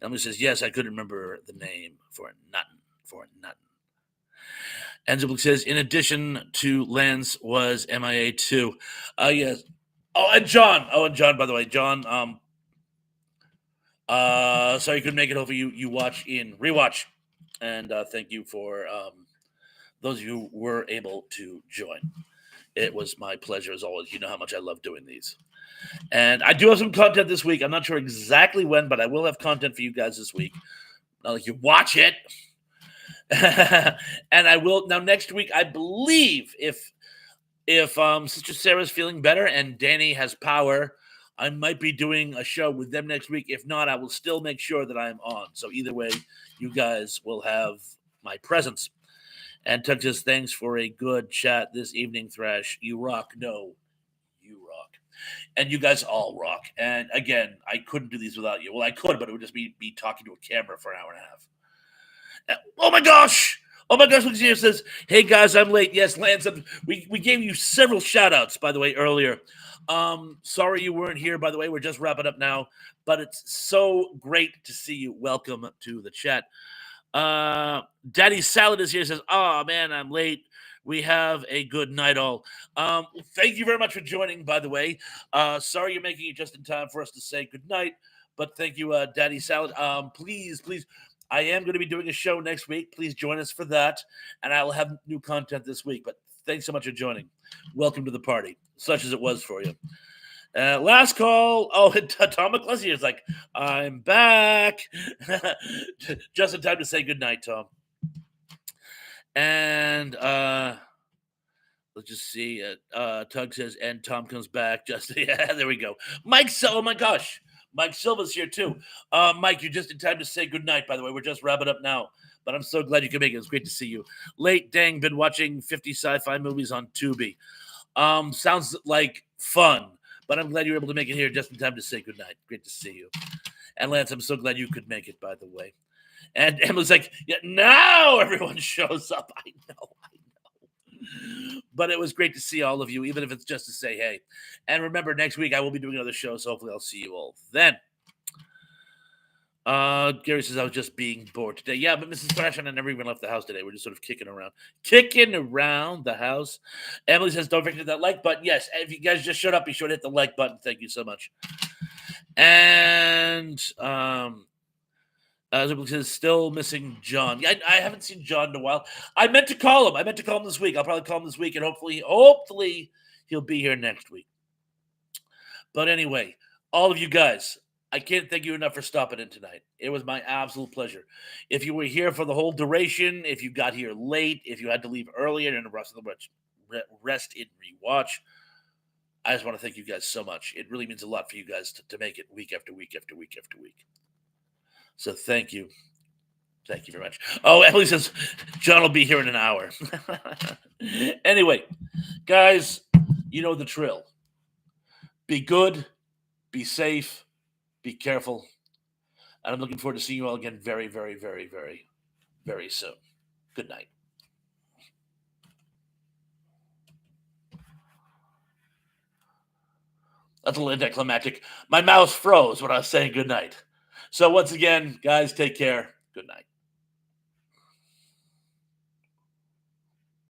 A: And Lisa says, yes, I couldn't remember the name for nothing. For nothing. And Zublik says, in addition to Lance, was MIA too. Yes. Oh, and John. By the way, John. Sorry you couldn't make it. Hopefully you watch in rewatch. And thank you for those of you who were able to join. It was my pleasure as always. You know how much I love doing these. And I do have some content this week. I'm not sure exactly when, but I will have content for you guys this week. Not like you watch it. And I will now next week, I believe if Sister Sarah's feeling better and Danny has power, I might be doing a show with them next week. If not, I will still make sure that I am on. So either way, you guys will have my presence. And Tuck says, thanks for a good chat this evening, Thrash. You rock. No, you rock. And you guys all rock. And again, I couldn't do these without you. Well, I could, but it would just be me talking to a camera for an hour and a half. Oh my gosh! Look here says, hey guys, I'm late. Yes, Lance, we gave you several shout outs, by the way, earlier. Sorry you weren't here, by the way. We're just wrapping up now, but it's so great to see you. Welcome to the chat. Daddy Salad is here, says, oh man, I'm late. We have a good night all. Thank you very much for joining, by the way. Sorry you're making it just in time for us to say good night, but thank you, Daddy Salad. Please, I am going to be doing a show next week. Please join us for that, and I will have new content this week, but thanks so much for joining. Welcome to the party, such as it was for you. Last call. Oh, Tom McCluskey is like, I'm back. Just in time to say goodnight, Tom. And let's just see. Tug says, and Tom comes back. Just yeah, there we go. Mike, oh my gosh. Mike Silva's here too. Mike, you're just in time to say goodnight, by the way. We're just wrapping up now. But I'm so glad you could make it. It's great to see you. Late dang, been watching 50 sci-fi movies on Tubi. Sounds like fun. But I'm glad you were able to make it here just in time to say goodnight. Great to see you. And Lance, I'm so glad you could make it, by the way. And Emily's like, yeah, now everyone shows up. I know. But it was great to see all of you, even if it's just to say hey. And remember, next week I will be doing another show, so hopefully I'll see you all then. Gary says, I was just being bored today. Yeah, but Mrs. Thrash and I never even left the house today. We're just sort of kicking around the house. Emily says, don't forget that like button. Yes, if you guys just showed up, be sure to hit the like button. Thank you so much. And Zublik says, still missing John. Yeah, I haven't seen John in a while. I meant to call him. This week. I'll probably call him this week, and hopefully he'll be here next week. But anyway, all of you guys, I can't thank you enough for stopping in tonight. It was my absolute pleasure. If you were here for the whole duration, if you got here late, if you had to leave earlier and rest in rewatch, I just want to thank you guys so much. It really means a lot for you guys to make it week after week after week after week. So thank you. Thank you very much. Oh, Emily says, John will be here in an hour. Anyway, guys, you know the drill. Be good, be safe, be careful. And I'm looking forward to seeing you all again very, very, very, very, very soon. Good night. That's a little anticlimactic. My mouse froze when I was saying good night. So once again, guys, take care. Good night.